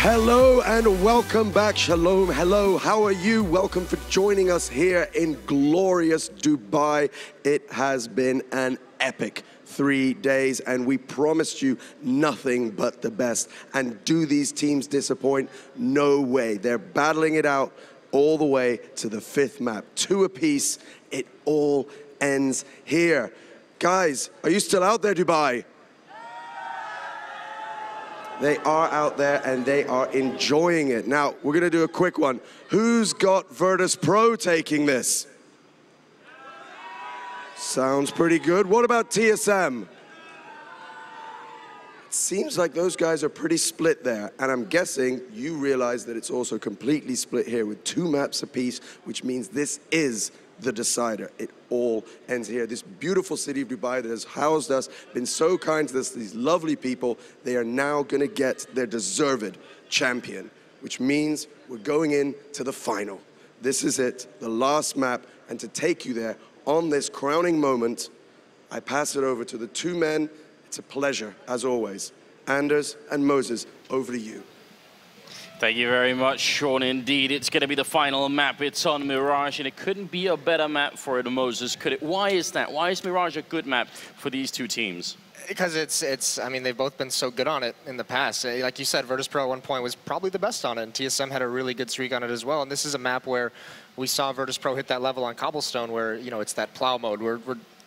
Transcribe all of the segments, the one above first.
Hello and welcome back. Shalom, hello, how are you? Welcome for joining us here in glorious Dubai. It has been an epic 3 days and we promised you nothing but the best. And do these teams disappoint? No way. They're battling it out all the way to the 5th map. 2 apiece, it all ends here. Guys, are you still out there, Dubai? They are out there and they are enjoying it. Now, we're gonna do a quick one. Who's got Virtus.Pro taking this? Sounds pretty good. What about TSM? It seems like those guys are pretty split there. And I'm guessing you realize that it's also completely split here with 2 maps apiece, which means this is the decider. It all ends here. This beautiful city of Dubai that has housed us, been so kind to us, these lovely people, they are now gonna get their deserved champion, which means we're going in to the final. This is it, the last map, and to take you there on this crowning moment, I pass it over to the 2 men. It's a pleasure, as always. Anders and Moses, over to you. Thank you very much, Sean. Indeed, it's going to be the final map. It's on Mirage, and it couldn't be a better map for it, Moses, could it? Why is that? Why is Mirage a good map for these 2 teams? Because I mean, they've both been so good on it in the past. Like you said, Virtus.Pro at one point was probably the best on it, and TSM had a really good streak on it as well. And this is a map where we saw Virtus.Pro hit that level on Cobblestone where, you know, it's that plow mode where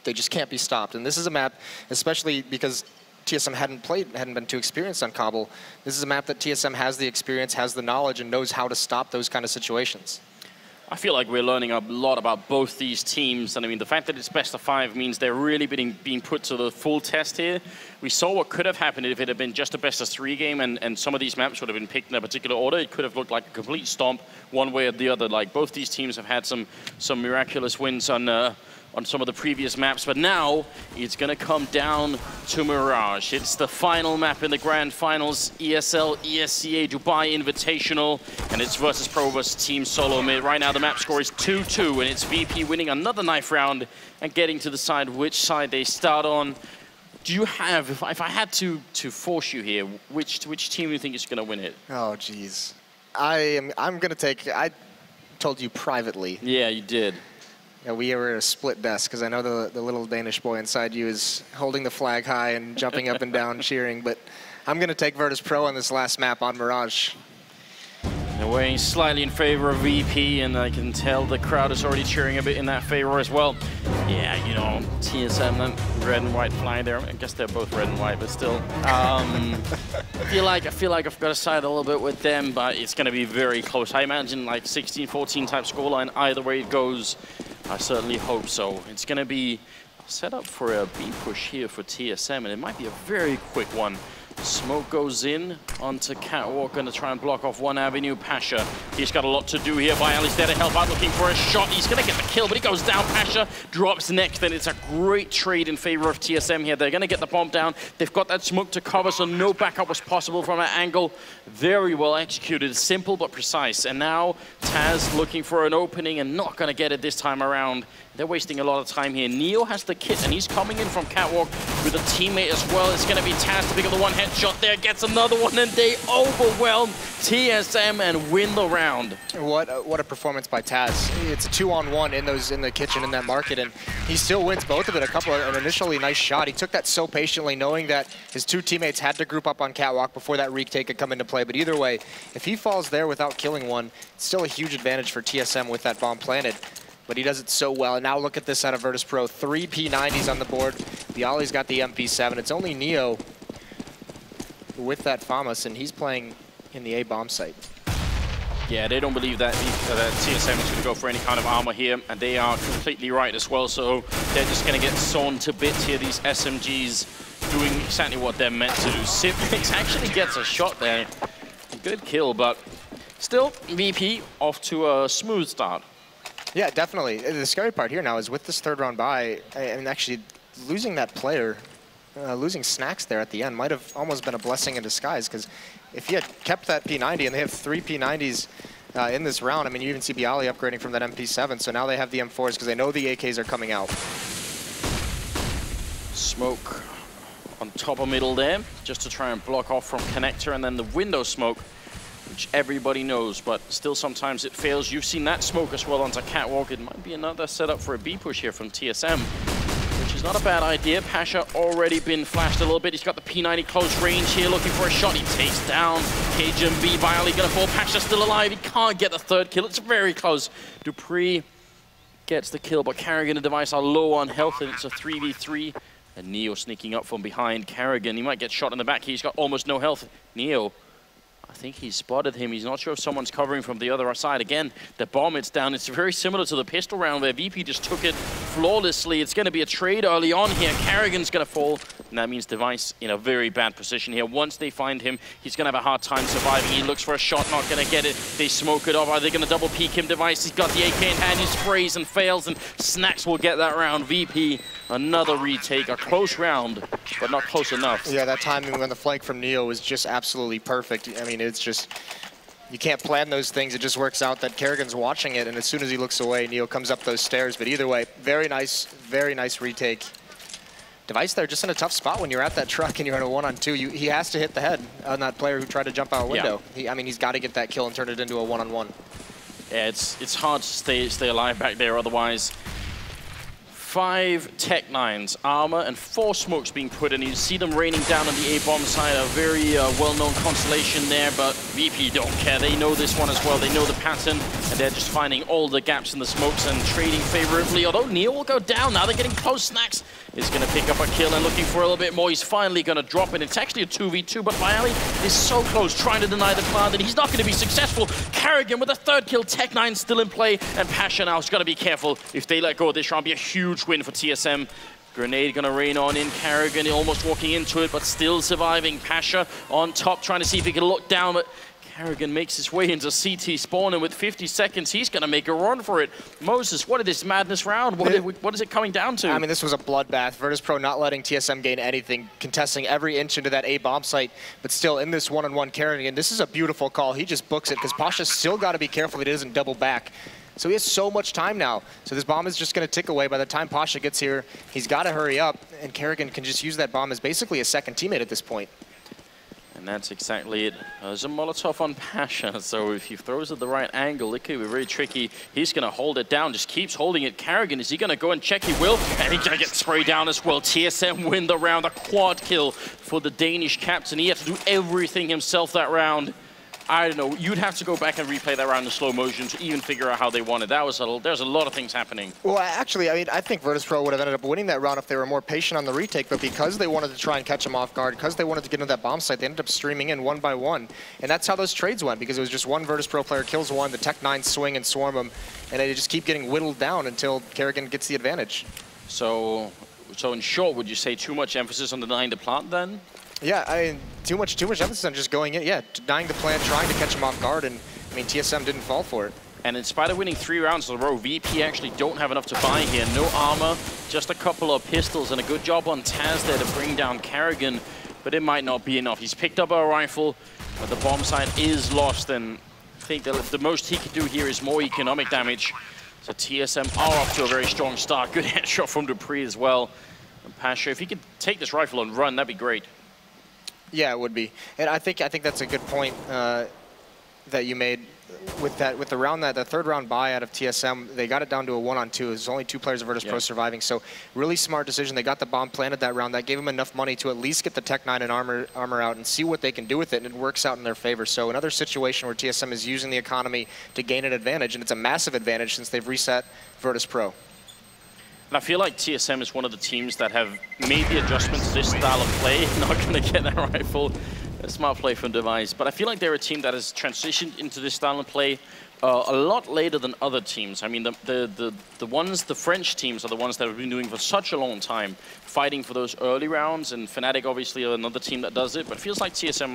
they just can't be stopped. And this is a map, especially because TSM hadn't been too experienced on Cobble. This is a map that TSM has the experience, has the knowledge, and knows how to stop those kind of situations. I feel like we're learning a lot about both these teams, and I mean, the fact that it's best of 5 means they're really being put to the full test here. We saw what could have happened if it had been just a best of 3 game, and some of these maps would have been picked in a particular order. It could have looked like a complete stomp one way or the other. Like, both these teams have had some miraculous wins on some of the previous maps, but now it's going to come down to Mirage. It's the final map in the grand finals, ESL ESEA Dubai Invitational, and it's Virtus.Pro versus Team Solo Mid. Right now the map score is 2-2, and it's VP winning another knife round and getting to decide which side they start on. Do you have, if I had to force you here, which team do you think is going to win it? Oh, geez. I'm going to take, I told you privately. Yeah, you did. Yeah, we were at a split desk because I know the little Danish boy inside you is holding the flag high and jumping up and down cheering, but I'm going to take Virtus.Pro on this last map on Mirage. They're weighing slightly in favor of VP, and I can tell the crowd is already cheering a bit in that favor as well. Yeah, you know, TSM, red and white flag there. I guess they're both red and white, but still. I feel like I've got to side a little bit with them, but it's going to be very close. I imagine like 16-14 type scoreline. Either way it goes, I certainly hope so. It's going to be set up for a B push here for TSM, and it might be a very quick one. Smoke goes in onto Catwalk, going to try and block off one avenue. Pasha, he's got a lot to do here. Viali's there to help out, looking for a shot. He's going to get the kill, but he goes down. Pasha drops next, and it's a great trade in favor of TSM here. They're going to get the bomb down. They've got that smoke to cover, so no backup was possible from that angle. Very well executed, simple but precise. And now Taz looking for an opening and not going to get it this time around. They're wasting a lot of time here. Neo has the kit, and he's coming in from Catwalk with a teammate as well. It's going to be Taz to pick up the one headshot there, gets another one, and they overwhelm TSM and win the round. What a performance by Taz. It's a 2-on-1 in the kitchen in that market, and he still wins both of it. An initially nice shot. He took that so patiently, knowing that his 2 teammates had to group up on Catwalk before that retake could come into play. But either way, if he falls there without killing one, it's still a huge advantage for TSM with that bomb planted. But he does it so well. And now look at this out of Virtus.Pro. 3 P90s on the board. Bialy's got the MP7. It's only Neo with that FAMAS, and he's playing in the A bomb site. Yeah, they don't believe that TSM is going to go for any kind of armor here, and they are completely right as well. So they're just going to get sawn to bits here. These SMGs doing exactly what they're meant to do. Sipnix actually gets a shot there. Good kill, but still VP off to a smooth start. Yeah, definitely. The scary part here now is with this 3rd round bye, and actually losing that player, losing Snacks there at the end might have almost been a blessing in disguise, because if he had kept that P90, and they have 3 P90s in this round, I mean, you even see Bialy upgrading from that MP7, so now they have the M4s because they know the AKs are coming out. Smoke on top of middle there, just to try and block off from Connector, and then the window smoke which everybody knows, but still sometimes it fails. You've seen that smoke as well onto Catwalk. It might be another setup for a B push here from TSM, which is not a bad idea. Pasha already been flashed a little bit. He's got the P90 close range here, looking for a shot. He takes down KGMB. Viley gonna fall. Pasha still alive. He can't get the third kill. It's very close. Dupree gets the kill, but Carrigan and Device are low on health, and it's a 3v3. And Neo sneaking up from behind Carrigan. He might get shot in the back. He's got almost no health. Neo, I think he spotted him. He's not sure if someone's covering from the other side. Again, the bomb, it's down. It's very similar to the pistol round where VP just took it flawlessly. It's going to be a trade early on here. Carrigan's going to fall, and that means Device in a very bad position here. Once they find him, he's going to have a hard time surviving. He looks for a shot, not going to get it. They smoke it off. Are they going to double peek him? Device, he's got the AK in hand. He sprays and fails, and Snacks will get that round. VP, another retake. A close round, but not close enough. Yeah, that timing on the flank from Neo was just absolutely perfect. I mean, it's just, you can't plan those things. It just works out that Kerrigan's watching it, and as soon as he looks away, Neo comes up those stairs. But either way, very nice retake. Device there just in a tough spot when you're at that truck and you're in a 1-on-2. He has to hit the head on that player who tried to jump out a window. Yeah. I mean, he's got to get that kill and turn it into a 1-on-1. Yeah, it's hard to stay alive back there otherwise. 5 Tech-9s, armor, and 4 smokes being put in. You see them raining down on the A-bomb side, a very well-known constellation there, but VP don't care. They know this one as well. They know the pattern, and they're just finding all the gaps in the smokes and trading favorably. Although Neo will go down now. They're getting close. Snacks is going to pick up a kill and looking for a little bit more. He's finally going to drop it. It's actually a 2v2, but Viley is so close, trying to deny the plant, and he's not going to be successful. Carrigan with a 3rd kill. Tech-9 still in play, and Pasha now has got to be careful. If they let go of this round, be a huge win for TSM. Grenade gonna rain on in. Carrigan almost walking into it, but still surviving. Pasha on top, trying to see if he can look down, but Carrigan makes his way into CT spawn, and with 50 seconds, he's gonna make a run for it. Moses, what is this madness round? What is it coming down to? I mean, this was a bloodbath. Virtus.Pro not letting TSM gain anything, contesting every inch into that A bomb site, but still in this 1-on-1 Carrigan. This is a beautiful call. He just books it, because Pasha's still got to be careful that he doesn't double back. So he has so much time now. So this bomb is just going to tick away. By the time Pasha gets here, he's got to hurry up, and Carrigan can just use that bomb as basically a second teammate at this point. And that's exactly it. There's a Molotov on Pasha, so if he throws at the right angle, it could be very tricky. He's going to hold it down, just keeps holding it. Carrigan, is he going to go and check? He will, and he's going to get sprayed down as well. TSM win the round, a quad kill for the Danish captain. He had to do everything himself that round. I don't know, you'd have to go back and replay that round in slow motion to even figure out how they won it. There's a lot of things happening. Well, actually, I mean, I think Virtus.Pro would have ended up winning that round if they were more patient on the retake, but because they wanted to try and catch him off guard, because they wanted to get into that bomb site, they ended up streaming in 1 by 1. And that's how those trades went, because it was just one Virtus.Pro player kills one, the Tech-9 swing and swarm them, and they just keep getting whittled down until Carrigan gets the advantage. So in short, would you say too much emphasis on denying the plant then? Yeah, I mean, too much emphasis on just going in. Yeah, denying the plant, trying to catch him off guard, and I mean, TSM didn't fall for it. And in spite of winning 3 rounds in a row, VP actually don't have enough to buy here. No armor, just a couple of pistols, and a good job on Taz there to bring down Carrigan, but it might not be enough. He's picked up a rifle, but the bomb site is lost, and I think that the most he can do here is more economic damage. So TSM are off to a very strong start. Good headshot from Dupree as well. And Pasha, if he could take this rifle and run, that'd be great. Yeah, it would be, and I think that's a good point that you made with the round, the 3rd round buy out of TSM. They got it down to a 1-on-2. There's only 2 players of Virtus.Pro surviving, so really smart decision. They got the bomb planted that round. That gave them enough money to at least get the Tech-9 and armor out and see what they can do with it, and it works out in their favor. So another situation where TSM is using the economy to gain an advantage, and it's a massive advantage since they've reset Virtus.Pro. And I feel like TSM is one of the teams that have made the adjustments to this style of play. Not going to get that rifle. A smart play from Device. But I feel like they're a team that has transitioned into this style of play a lot later than other teams. I mean, the French teams are the ones that have been doing for such a long time, fighting for those early rounds. And Fnatic obviously are another team that does it. But it feels like TSM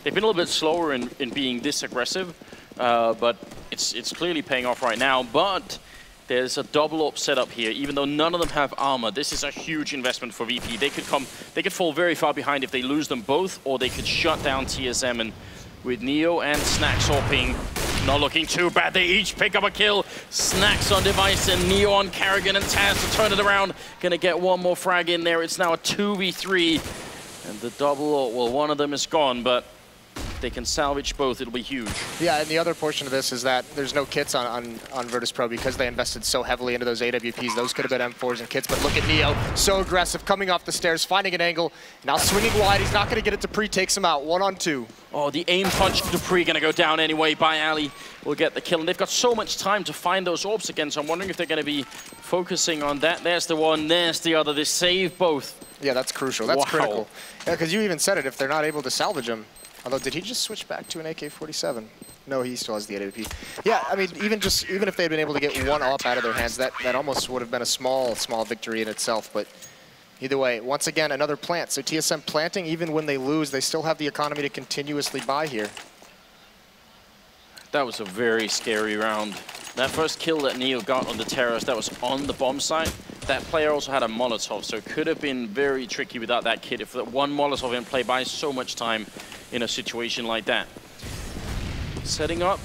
they've been a little bit slower in being this aggressive. But it's clearly paying off right now. But there's a double up setup here, even though none of them have armor. This is a huge investment for VP. They could fall very far behind if they lose them both, or they could shut down TSM. And with Neo and Snacks hopping, not looking too bad. They each pick up a kill. Snacks on Device and Neo on Carrigan, and Taz to turn it around. Gonna get one more frag in there. It's now a 2v3. And the double up, well, one of them is gone, but they can salvage both, it'll be huge. Yeah, and the other portion of this is that there's no kits on Virtus.Pro because they invested so heavily into those AWPs. Those could have been M4s and kits, but look at Neo, so aggressive, coming off the stairs, finding an angle, now swinging wide. He's not going to get it. Dupree takes him out, 1-on-2. Oh, the aim punch, Dupree going to go down anyway. By Ali will get the kill, and they've got so much time to find those orbs again, so I'm wondering if they're going to be focusing on that. There's the one, there's the other. They save both. Yeah, that's crucial. That's critical. Yeah, because you even said it, if they're not able to salvage him. Although, did he just switch back to an AK-47? No, he still has the AWP. Yeah, I mean, even if they'd been able to get one up out of their hands, that almost would have been a small victory in itself. But either way, once again, another plant. So TSM planting, even when they lose, they still have the economy to continuously buy here. That was a very scary round. That first kill that Neo got on the terrace, that was on the bomb site. That player also had a Molotov, so it could have been very tricky without that kit if that one Molotov in play buys so much time in a situation like that. Setting up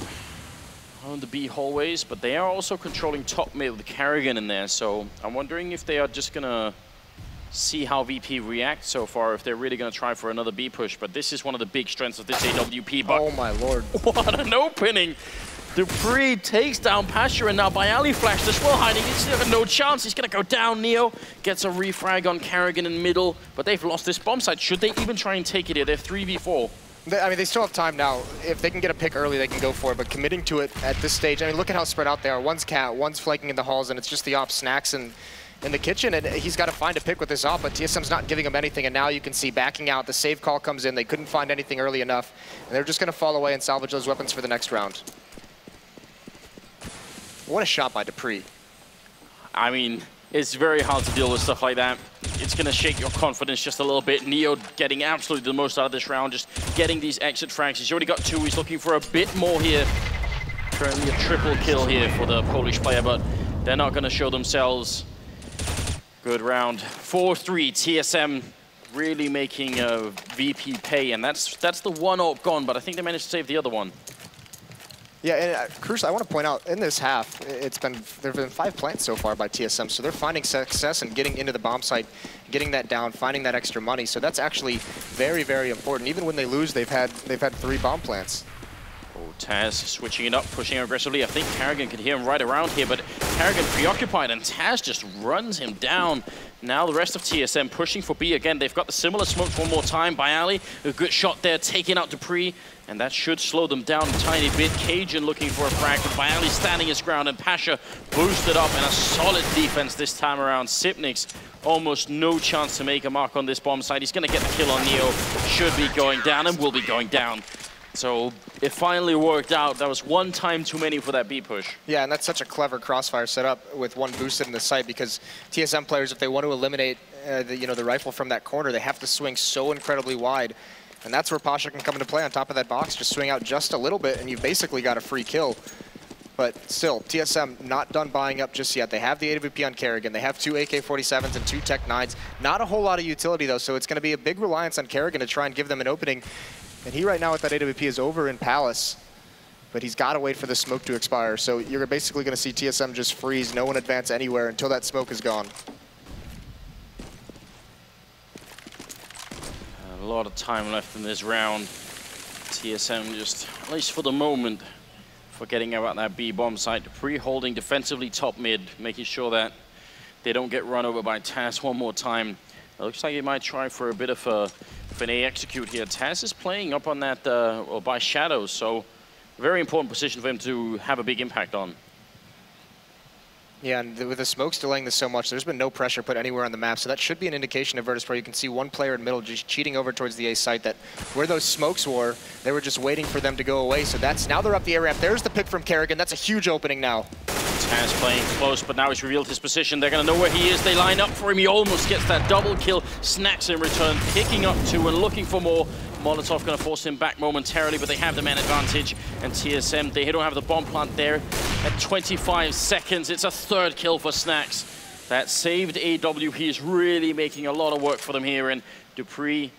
on the B hallways, but they are also controlling top mid with Carrigan in there, so I'm wondering if they are just gonna see how VP reacts so far, if they're really gonna try for another B push, but this is one of the big strengths of this AWP. But oh my lord. What an opening! Dupree takes down Pasha, and now Bayali flashed as well, hiding. He's got no chance. He's going to go down. Neo gets a refrag on Carrigan in middle, but they've lost this bomb site. Should they even try and take it here? They're 3v4. I mean, they still have time now. If they can get a pick early, they can go for it, but committing to it at this stage, I mean, look at how spread out they are. One's Cat, one's flanking in the halls, and it's just the op Snacks in the kitchen, and he's got to find a pick with this op, but TSM's not giving him anything, and now you can see backing out. The save call comes in. They couldn't find anything early enough, and they're just going to fall away and salvage those weapons for the next round. What a shot by Dupree. I mean, it's very hard to deal with stuff like that. It's going to shake your confidence just a little bit. Neo getting absolutely the most out of this round, just getting these exit frags. He's already got 2. He's looking for a bit more here. Currently a triple kill here for the Polish player, but they're not going to show themselves. Good round. 4-3, TSM really making VP pay, and that's the one AWP gone, but I think they managed to save the other one. Yeah, and crucial, I want to point out, in this half, there have been 5 plants so far by TSM, so they're finding success and getting into the bomb site, getting that down, finding that extra money, so that's actually very, very important. Even when they lose, they've had 3 bomb plants. Oh, Taz switching it up, pushing aggressively. I think Carrigan can hear him right around here, but Carrigan preoccupied, and Taz just runs him down. Now the rest of TSM pushing for B again. They've got the similar smokes one more time by Ali. A good shot there, taking out Dupree, and that should slow them down a tiny bit. Cajun looking for a frag, but Bayali standing his ground, and Pasha boosted up, and a solid defense this time around. Sipnik's almost no chance to make a mark on this bomb site. He's going to get the kill on Neo. Should be going down, and will be going down. So it finally worked out. That was one time too many for that B push. Yeah, and that's such a clever crossfire setup with one boosted in the site, because TSM players, if they want to eliminate the rifle from that corner, they have to swing so incredibly wide. And that's where Pasha can come into play on top of that box. Just swing out just a little bit, and you've basically got a free kill. But still, TSM not done buying up just yet. They have the AWP on Carrigan. They have 2 AK-47s and 2 Tech 9s. Not a whole lot of utility, though, so it's going to be a big reliance on Carrigan to try and give them an opening. And he right now with that AWP is over in Palace, but he's got to wait for the smoke to expire. So you're basically going to see TSM just freeze, no one advance anywhere until that smoke is gone. A lot of time left in this round. TSM just, at least for the moment, forgetting about that B bomb site. Dupree holding defensively top mid, making sure that they don't get run over by Taz one more time. It looks like he might try for a bit of an A execute here. Taz is playing up on that, or by shadows, so very important position for him to have a big impact on. Yeah, and with the smokes delaying this so much, there's been no pressure put anywhere on the map, so that should be an indication of Virtus.Pro. You can see one player in middle just cheating over towards the A site, that where those smokes were, they were just waiting for them to go away. So that's, now they're up the A ramp. There's the pick from Carrigan. That's a huge opening now. Taz playing close, but now he's revealed his position. They're going to know where he is. They line up for him. He almost gets that double kill. Snacks in return, picking up 2 and looking for more. Molotov going to force him back momentarily, but they have the man advantage. And TSM, they don't have the bomb plant there. At 25 seconds, it's a 3rd kill for Snacks. That saved AWP is really making a lot of work for them here. And Dupree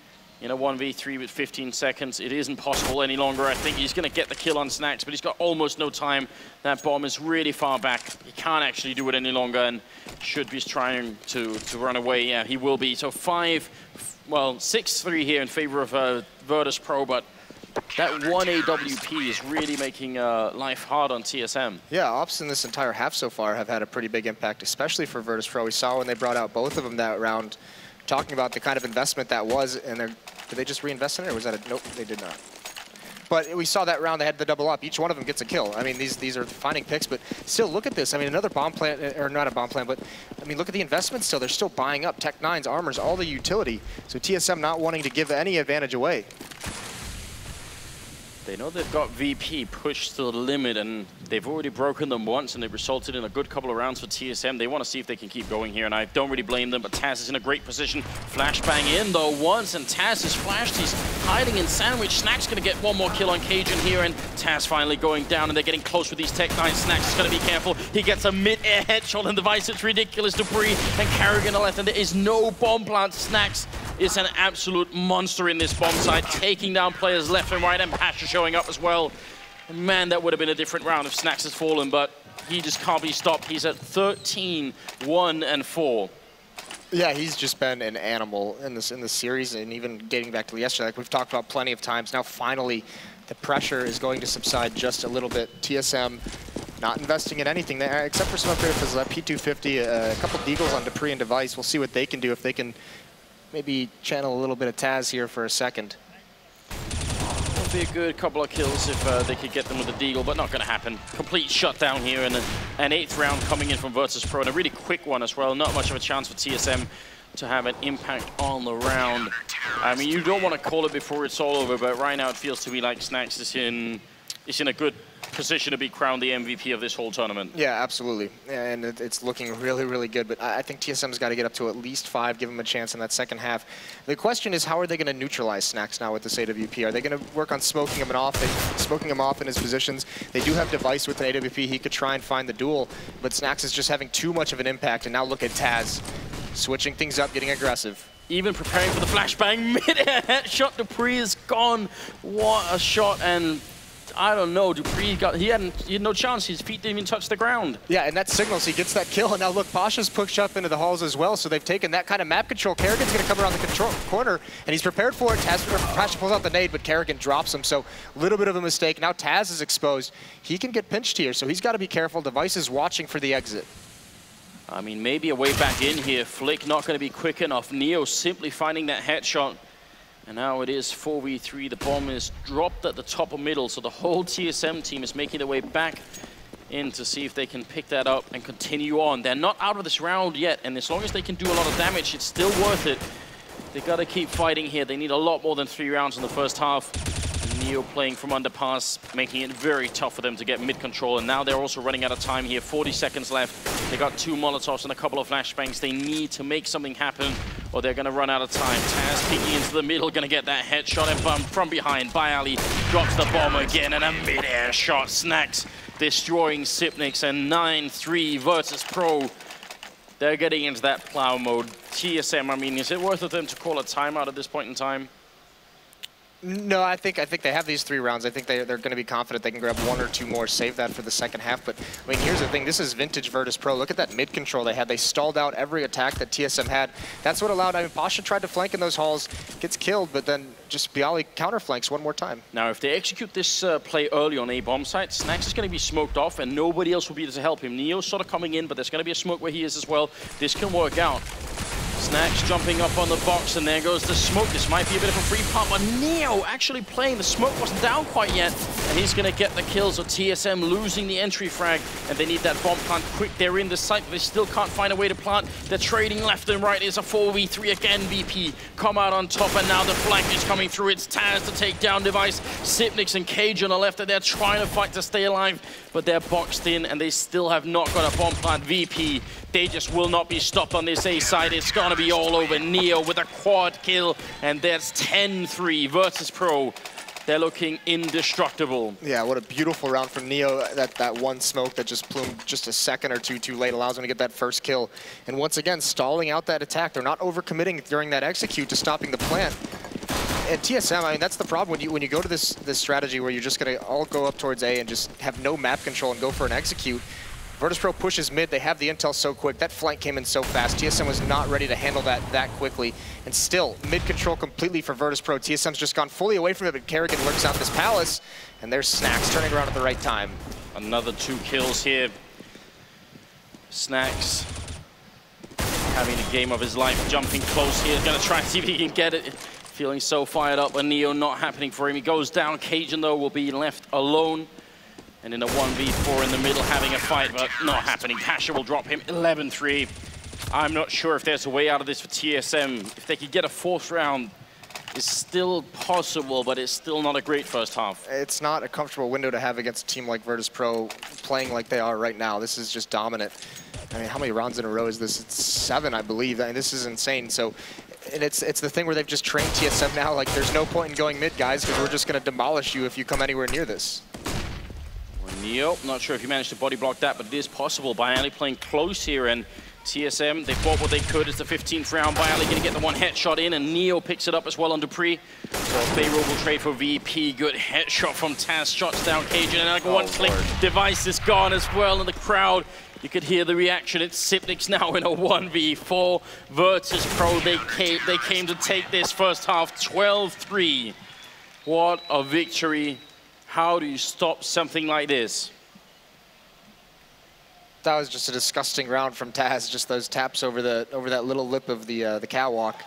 in a 1v3 with 15 seconds. It isn't possible any longer. I think he's going to get the kill on Snacks, but he's got almost no time. That bomb is really far back. He can't actually do it any longer, and should be trying to run away. Yeah, he will be. So 6-3 here in favor of Virtus.Pro, but that one AWP is really making life hard on TSM. Yeah, Ops in this entire half so far have had a pretty big impact, especially for Virtus.Pro. We saw when they brought out both of them that round, talking about the kind of investment that was, and did they just reinvest in it, or was that a, nope, they did not. But we saw that round, they had the double up. Each one of them gets a kill. I mean, these are finding picks, but still, look at this. I mean, another bomb plant, or not a bomb plant, but I mean, look at the investment still. They're still buying up Tech 9s, armors, all the utility. So TSM not wanting to give any advantage away. They know they've got VP pushed to the limit, and they've already broken them once, and it resulted in a good couple of rounds for TSM. They want to see if they can keep going here, and I don't really blame them, but Taz is in a great position. Flashbang in, though, once, and Taz is flashed. He's hiding in Sandwich. Snack's going to get one more kill on Cajun here, and Taz finally going down, and they're getting close with these Tech 9. Snacks is going to be careful. He gets a mid-air headshot on the device. It's ridiculous. Debris, and Carrigan on the left, and there is no bomb plant. Snacks is an absolute monster in this bomb site, taking down players left and right, and Pasha showing up as well. Man, that would have been a different round if Snacks has fallen, but he just can't be stopped. He's at 13, 1, and 4. Yeah, he's just been an animal in this series, and even dating back to yesterday, like we've talked about plenty of times. Now, finally, the pressure is going to subside just a little bit. TSM not investing in anything there, except for some upgrades, like P250, a couple deagles on Dupree and Device. We'll see what they can do if they can maybe channel a little bit of Taz here for a second. Would be a good couple of kills if they could get them with a deagle, but not going to happen. Complete shutdown here, and an 8th round coming in from Virtus.Pro, and a really quick one as well. Not much of a chance for TSM to have an impact on the round. I mean, you don't want to call it before it's all over, but right now it feels to me like Snacks is in a good position to be crowned the MVP of this whole tournament. Yeah, absolutely. And it's looking really, really good. But I think TSM's got to get up to at least 5, give them a chance in that second half. The question is, how are they going to neutralize Snacks now with this AWP? Are they going to work on smoking him off in his positions? They do have Device with an AWP. He could try and find the duel, but Snacks is just having too much of an impact. And now look at Taz switching things up, getting aggressive. Even preparing for the flashbang. Mid-air headshot. Dupree is gone. What a shot. And I don't know, Dupree he had no chance. His feet didn't even touch the ground. Yeah, and that signals he gets that kill. And now look, Pasha's pushed up into the halls as well, so they've taken that kind of map control. Kerrigan's going to come around the corner, and he's prepared for it. Pasha pulls out the nade, but Kerrigan drops him, so a little bit of a mistake. Now Taz is exposed. He can get pinched here, so he's got to be careful. Device is watching for the exit. I mean, maybe a way back in here. Flick not going to be quick enough. Neo simply finding that headshot. And now it is 4v3. The bomb is dropped at the top of middle, so the whole TSM team is making their way back in to see if they can pick that up and continue on. They're not out of this round yet, and as long as they can do a lot of damage, it's still worth it. They got to keep fighting here. They need a lot more than 3 rounds in the first half. Neo playing from underpass, making it very tough for them to get mid-control, and now they're also running out of time here. 40 seconds left. They got 2 Molotovs and a couple of flashbangs. They need to make something happen, or they're going to run out of time. Taz peeking into the middle, going to get that headshot, and from behind, Bayali drops the bomb again, and a mid-air shot. Snacks destroying Sipnix, and 9-3 Virtus.Pro. They're getting into that plow mode. TSM, I mean, is it worth it them to call a timeout at this point in time? No, I think they have these 3 rounds. I think they're going to be confident they can grab 1 or 2 more, save that for the second half. But I mean, here's the thing: this is vintage Virtus.Pro. Look at that mid control they had. They stalled out every attack that TSM had. That's what allowed. I mean, Pasha tried to flank in those halls, gets killed, but then just Bialy counterflanks one more time. Now, if they execute this play early on a bomb site, Snacks is going to be smoked off, and nobody else will be there to help him. Neo's sort of coming in, but there's going to be a smoke where he is as well. This can work out. Snacks jumping up on the box, and there goes the smoke. This might be a bit of a free pump, but Neo actually playing. The smoke wasn't down quite yet, and he's going to get the kill. So TSM losing the entry frag, and they need that bomb plant quick. They're in the site, but they still can't find a way to plant. They're trading left and right. It's a 4v3 again. VP come out on top, and now the flank is coming through. It's Taz to take down Device. Sipnix and Cage on the left, and they're trying to fight to stay alive, but they're boxed in, and they still have not got a bomb plant. VP, they just will not be stopped on this A side. It's going to be all over. Neo with a quad kill, and that's 10-3 Virtus.Pro. They're looking indestructible. Yeah, what a beautiful round from Neo. That one smoke that just plumed just a second or two too late allows him to get that first kill. And once again, stalling out that attack. They're not overcommitting during that execute to stopping the plant. And TSM, I mean, that's the problem when you go to this strategy where you're just going to all go up towards A and just have no map control and go for an execute. Virtus.Pro pushes mid, they have the intel so quick, that flank came in so fast, TSM was not ready to handle that quickly, and still, mid control completely for Virtus.Pro. TSM's just gone fully away from it, but Kerrigan lurks out this palace, and there's Snacks turning around at the right time. Another 2 kills here. Snacks having a game of his life, jumping close here, gonna try and see if he can get it. Feeling so fired up, but Neo not happening for him. He goes down, Cajun though will be left alone. And in a 1v4 in the middle, having a fight, but not happening. Pasha will drop him 11-3. I'm not sure if there's a way out of this for TSM. If they could get a 4th round, it's still possible, but it's still not a great first half. It's not a comfortable window to have against a team like Virtus.Pro playing like they are right now. This is just dominant. I mean, how many rounds in a row is this? It's 7, I believe. I mean, this is insane. So, and it's the thing where they've just trained TSM now. Like, there's no point in going mid, guys, because we're just going to demolish you if you come anywhere near this. Neo, not sure if he managed to body block that, but it is possible. Bialy playing close here, and TSM, they fought what they could. It's the 15th round. Bialy going to get the 1 headshot in, and Neo picks it up as well on Dupree. So a favorable trade for VP. Good headshot from Taz. Shots down Cajun, and like a 1-click device is gone as well in the crowd. You could hear the reaction. It's Sipnix now in a 1v4. Virtus.Pro, they came to take this first half 12-3. What a victory. How do you stop something like this? That was just a disgusting round from Taz. Just those taps over that little lip of the catwalk.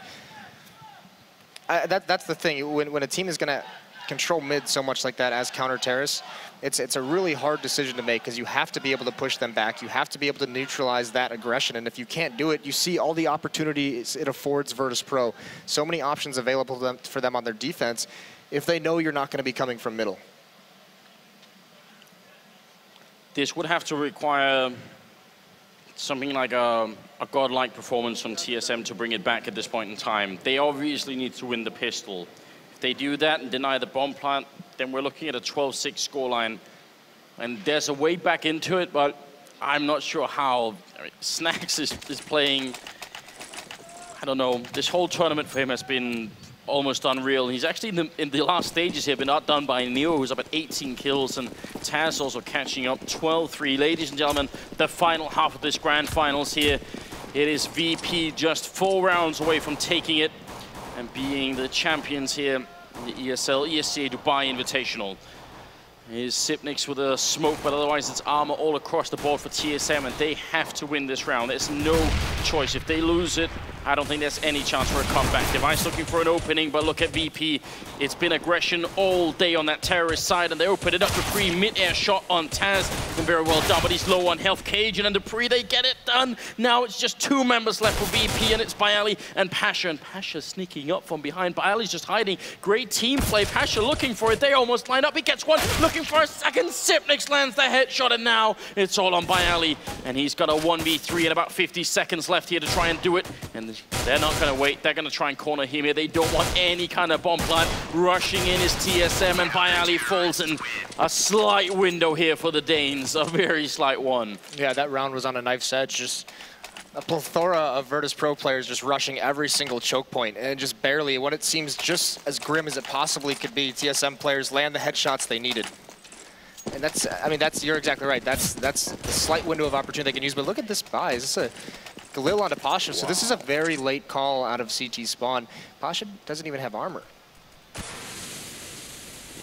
That's the thing. When a team is going to control mid so much like that as counter terrorists, it's a really hard decision to make because you have to be able to push them back. You have to be able to neutralize that aggression. And if you can't do it, you see all the opportunities it affords Virtus.Pro. So many options available for them on their defense if they know you're not going to be coming from middle. This would have to require something like a godlike performance from TSM to bring it back at this point in time. They obviously need to win the pistol. If they do that and deny the bomb plant, then we're looking at a 12-6 scoreline. And there's a way back into it, but I'm not sure how. I mean, Snacks is playing, I don't know, this whole tournament for him has been almost unreal. He's actually in the last stages here been outdone by Neo, who's up at 18 kills, and Taz also catching up 12-3. Ladies and gentlemen, the final half of this grand finals here. It is VP just 4 rounds away from taking it and being the champions here in the ESL ESEA Dubai Invitational. Here's Sipnix with a smoke, but otherwise it's armor all across the board for TSM, and they have to win this round. There's no choice. If they lose it, I don't think there's any chance for a comeback. Device looking for an opening, but look at VP. It's been aggression all day on that terrorist side, and they open it up for free. Mid-air shot on Taz, and very well done, but he's low on health. Cajun and Dupree, they get it done. Now it's just 2 members left for VP, and it's Bialy and Pasha. And Pasha sneaking up from behind. Bialy's just hiding. Great team play. Pasha looking for it. They almost line up. He gets one, looking for a second. Sipnix lands the headshot, and now it's all on Bialy. And he's got a 1v3 and about 50 seconds left here to try and do it. And they're not going to wait. They're going to try and corner him here. They don't want any kind of bomb plant. Rushing in is TSM, and Bialy falls in a slight window here for the Danes. A very slight one. Yeah, that round was on a knife's edge. Just a plethora of Virtus.Pro players just rushing every single choke point, and just barely, what it seems just as grim as it possibly could be, TSM players land the headshots they needed. And that's, I mean, you're exactly right. That's the slight window of opportunity they can use. But look at this buy. Is this a Galil onto Pasha? Wow. So this is a very late call out of CT spawn. Pasha doesn't even have armor.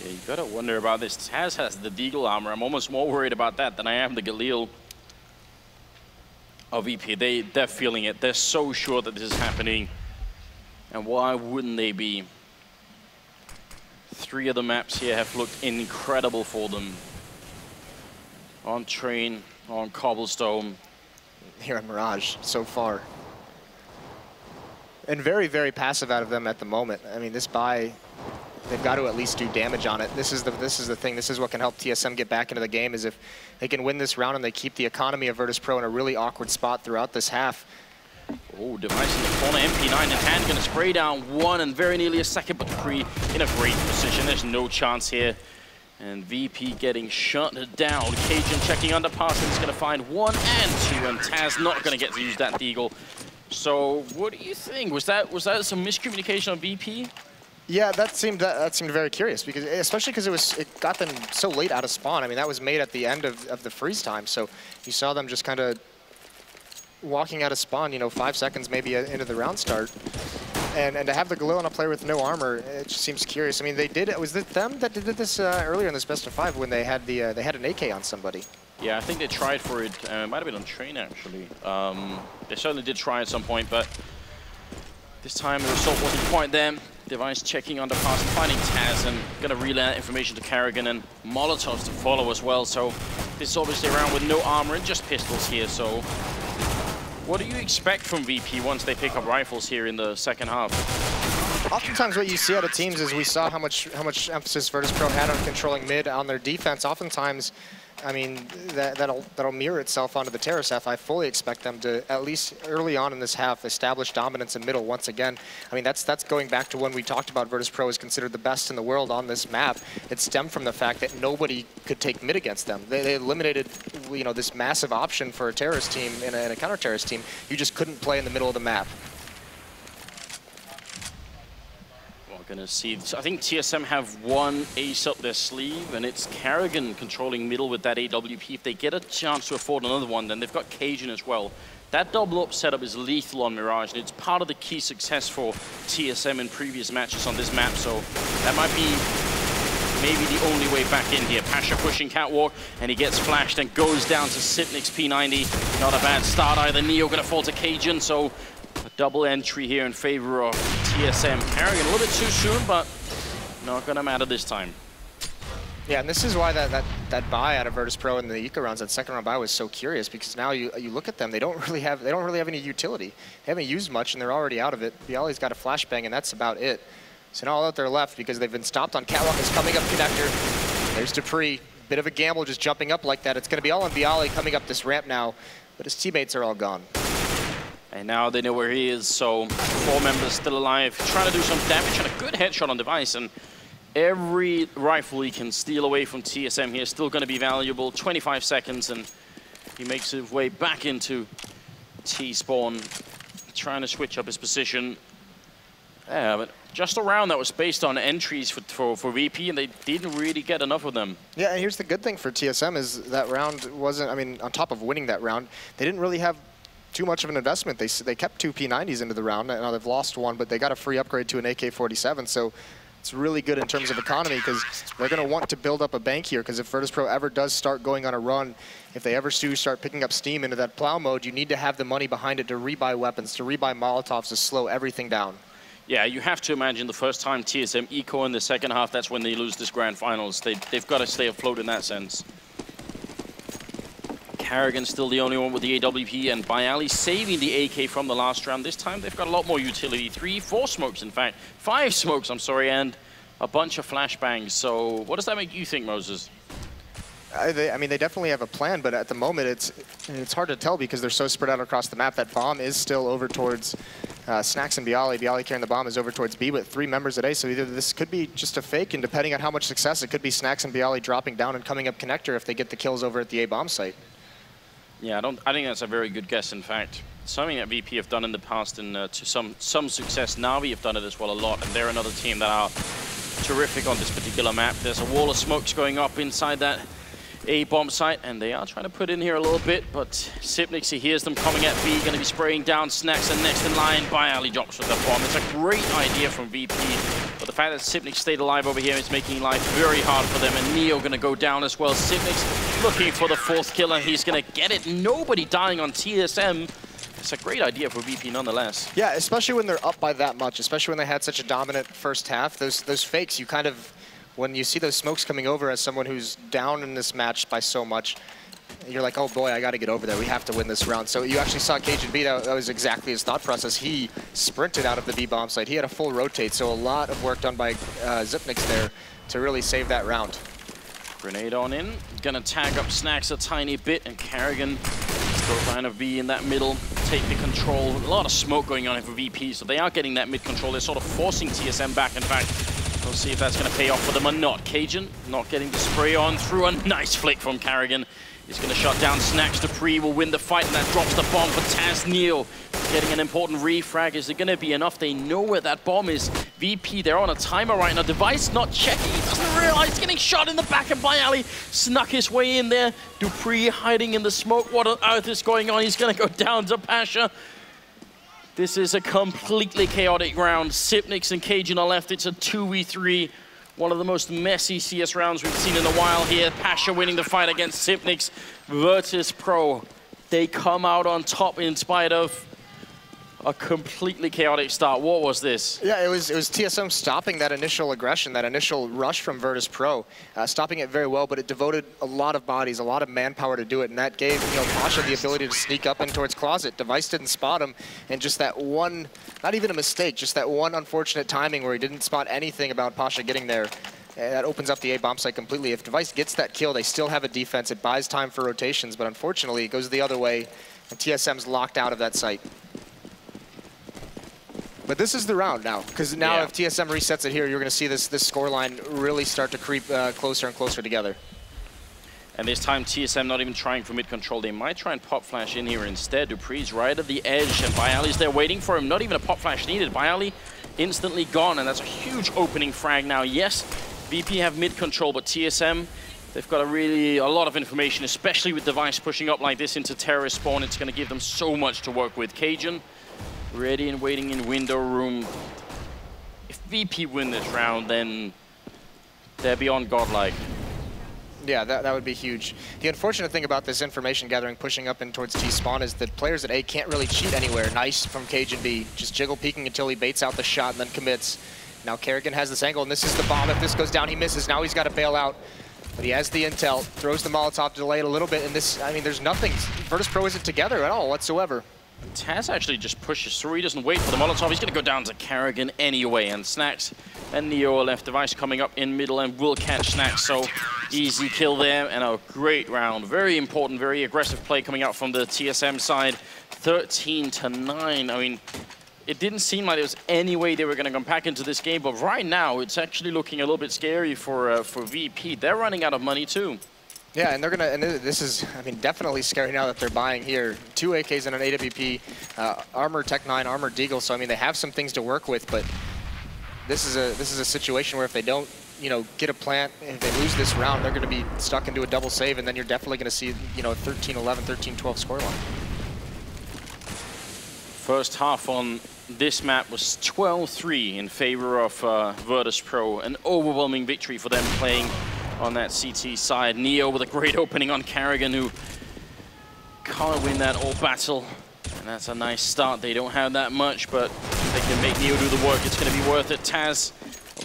Yeah, you gotta wonder about this. Taz has the Deagle armor. I'm almost more worried about that than I am the Galil of VP. They're feeling it. They're so sure that this is happening. And why wouldn't they be? 3 of the maps here have looked incredible for them. On train, on cobblestone. Here at Mirage, so far. And very, very passive out of them at the moment. I mean, this buy, they've got to at least do damage on it. This is the thing. This is what can help TSM get back into the game, is if they can win this round and they keep the economy of Virtus.Pro in a really awkward spot throughout this half. Oh, device in the corner, MP9 in hand, gonna spray down 1 and very nearly a second, but Dupree in a great position. There's no chance here. And VP getting shut down. Cajun checking underpass, and he's gonna find 1 and 2, and Taz not gonna get to use that Deagle. So what do you think? Was that some miscommunication on VP? Yeah, that seemed very curious, because especially because it got them so late out of spawn. I mean, that was made at the end of the freeze time, so you saw them just kind of walking out of spawn, you know, 5 seconds maybe into the round start. And to have the glue on a player with no armor, it just seems curious. I mean, was it them that did this earlier in this best of 5 when they had an AK on somebody? Yeah, I think they tried for it. It might have been on train, actually. They certainly did try at some point, but this time the result wasn't quite there. Device checking underpass, finding Taz, and gonna relay that information to Karrigan, and Molotovs to follow as well. So this is obviously around with no armor and just pistols here. So what do you expect from VP once they pick up rifles here in the second half? Oftentimes what you see out of teams is we saw how much emphasis Virtus.Pro had on controlling mid on their defense. Oftentimes, I mean, that'll mirror itself onto the terrace half. I fully expect them to, at least early on in this half, establish dominance in middle once again. I mean, that's going back to when we talked about Virtus.Pro is considered the best in the world on this map. It stemmed from the fact that nobody could take mid against them. They eliminated, you know, this massive option for a terrorist team and a counter-terrorist team. You just couldn't play in the middle of the map. Gonna see, I think TSM have one ace up their sleeve, and it's Karrigan controlling middle with that AWP. If they get a chance to afford another one, then they've got Cajun as well. That double up setup is lethal on Mirage, and it's part of the key success for TSM in previous matches on this map, so that might be maybe the only way back in here. Pasha pushing Catwalk, and he gets flashed and goes down to Sipnik's P90. Not a bad start either. Neo gonna fall to Cajun, so a double entry here in favor of TSM. Karrigan a little bit too soon, but not gonna matter this time. Yeah, and this is why that buy out of Virtus.Pro in the Eco rounds, that second round buy, was so curious, because now you look at them, they don't really have any utility. They haven't used much, and they're already out of it. Bialy's got a flashbang, and that's about it. So now all out there left, because they've been stopped on Catwalk, is coming up connector. There's Dupree, bit of a gamble just jumping up like that. It's gonna be all on Bialy coming up this ramp now, but his teammates are all gone. And now they know where he is, so 4 members still alive, trying to do some damage, and a good headshot on Device, and every rifle he can steal away from TSM here is still going to be valuable. 25 seconds, and he makes his way back into T-spawn, trying to switch up his position. Yeah, but just a round that was based on entries for VP, and they didn't really get enough of them. Yeah, and here's the good thing for TSM is that round wasn't, I mean, on top of winning that round, they didn't really have too much of an investment. They kept 2 P90s into the round. Now they've lost one, but they got a free upgrade to an AK-47, so it's really good in terms of economy, because they're going to want to build up a bank here, because if Virtus.Pro ever does start going on a run, if they ever do start picking up steam into that plow mode, you need to have the money behind it to rebuy weapons, to rebuy Molotovs, to slow everything down. Yeah, you have to imagine the first time TSM eco in the second half, that's when they lose this grand finals. They've got to stay afloat in that sense. Karrigan still the only one with the AWP, and Bialy saving the AK from the last round. This time they've got a lot more utility. 3, 4 smokes, in fact. 5 smokes, I'm sorry, and a bunch of flashbangs. So what does that make you think, Moses? I mean, they definitely have a plan, but at the moment it's hard to tell because they're so spread out across the map. That bomb is still over towards Snacks and Bialy. Bialy carrying the bomb is over towards B with 3 members at A, so either this could be just a fake, and depending on how much success, it could be Snacks and Bialy dropping down and coming up connector if they get the kills over at the A bomb site. Yeah, I think that's a very good guess, in fact. Something that VP have done in the past, and to some success. Na'Vi have done it as well a lot, and they're another team that are terrific on this particular map. There's a wall of smokes going up inside that A-bomb site, and they are trying to put in here a little bit, but Sipnik, he hears them coming at B, going to be spraying down Snacks, and next in line, Bialy drops with the bomb. It's a great idea from VP, but the fact that Sipnik stayed alive over here is making life very hard for them, and Neo going to go down as well. Sipnik's looking for the 4th kill, and he's going to get it. Nobody dying on TSM. It's a great idea for VP nonetheless. Yeah, especially when they're up by that much, especially when they had such a dominant first half. Those fakes, you kind of, when you see those smokes coming over as someone who's down in this match by so much, you're like, oh boy, I got to get over there. We have to win this round. So you actually saw Cajun B, that was exactly his thought process. He sprinted out of the B-bomb site. He had a full rotate, so a lot of work done by Zipniks there to really save that round. Grenade on in, gonna tag up Snacks a tiny bit, and Karrigan still trying to be in that middle, take the control. A lot of smoke going on for VP, so they are getting that mid control. They're sort of forcing TSM back, in fact. We'll see if that's gonna pay off for them or not. Cajun not getting the spray on through a nice flick from Karrigan. He's gonna shut down Snacks. Dupree will win the fight, and that drops the bomb for Taz. Neo getting an important refrag. Is it going to be enough? They know where that bomb is. VP, they're on a timer right now. Device not checking. He doesn't realize he's getting shot in the back, and Bayali snuck his way in there. Dupree hiding in the smoke. What on earth is going on? He's going to go down to Pasha. This is a completely chaotic round. Sipnix and Cajun are left. It's a 2v3. One of the most messy CS rounds we've seen in a while here. Pasha winning the fight against Sipnix. Virtus.Pro, they come out on top in spite of a completely chaotic start. What was this? Yeah, it was TSM stopping that initial aggression, that initial rush from Virtus.Pro, stopping it very well, but it devoted a lot of bodies, a lot of manpower to do it, and that gave Pasha the ability to sneak up in towards Closet. Device didn't spot him, and just that one, not even a mistake, just that one unfortunate timing where he didn't spot anything about Pasha getting there. That opens up the A bomb site completely. If Device gets that kill, they still have a defense. It buys time for rotations, but unfortunately it goes the other way, and TSM's locked out of that site. But this is the round now, because now if TSM resets it here, you're going to see this scoreline really start to creep closer and closer together. And this time TSM not even trying for mid-control. They might try and pop flash in here instead. Dupree's right at the edge, and Bayali's there waiting for him. Not even a pop flash needed. Bayali instantly gone, and that's a huge opening frag now. Yes, VP have mid-control, but TSM, they've got a lot of information, especially with Device pushing up like this into terrorist spawn. It's going to give them so much to work with. Cajun ready and waiting in window room. If VP win this round, then they're beyond godlike. Yeah, that would be huge. The unfortunate thing about this information gathering pushing up in towards T-spawn is that players at A can't really cheat anywhere. Nice from Cajun B, just jiggle peeking until he baits out the shot and then commits. Now Kerrigan has this angle, and this is the bomb. If this goes down, he misses. Now he's got to bail out. But he has the intel, throws the Molotov to delay it a little bit, and this, I mean, there's nothing. Virtus.Pro isn't together at all whatsoever. Taz actually just pushes through. He doesn't wait for the Molotov. He's going to go down to Kerrigan anyway. And Snacks and Neo are left. Device coming up in middle and will catch Snacks. So easy kill there and a great round. Very important, very aggressive play coming out from the TSM side. 13-9. I mean, it didn't seem like there was any way they were going to come back into this game. But right now, it's actually looking a little bit scary for VP. They're running out of money too. Yeah, and they're gonna. And this is, I mean, definitely scary now that they're buying here 2 AKs and an AWP, armor Tech 9, armor Deagle. So I mean, they have some things to work with, but this is a situation where if they don't, get a plant, if they lose this round, they're going to be stuck into a double save, and then you're definitely going to see, 13-11, 13-12 scoreline. First half on this map was 12-3 in favor of Virtus.Pro, an overwhelming victory for them playing on that CT side. Neo with a great opening on Kerrigan, who can't win that all battle. And that's a nice start. They don't have that much, but if they can make Neo do the work, it's going to be worth it. Taz,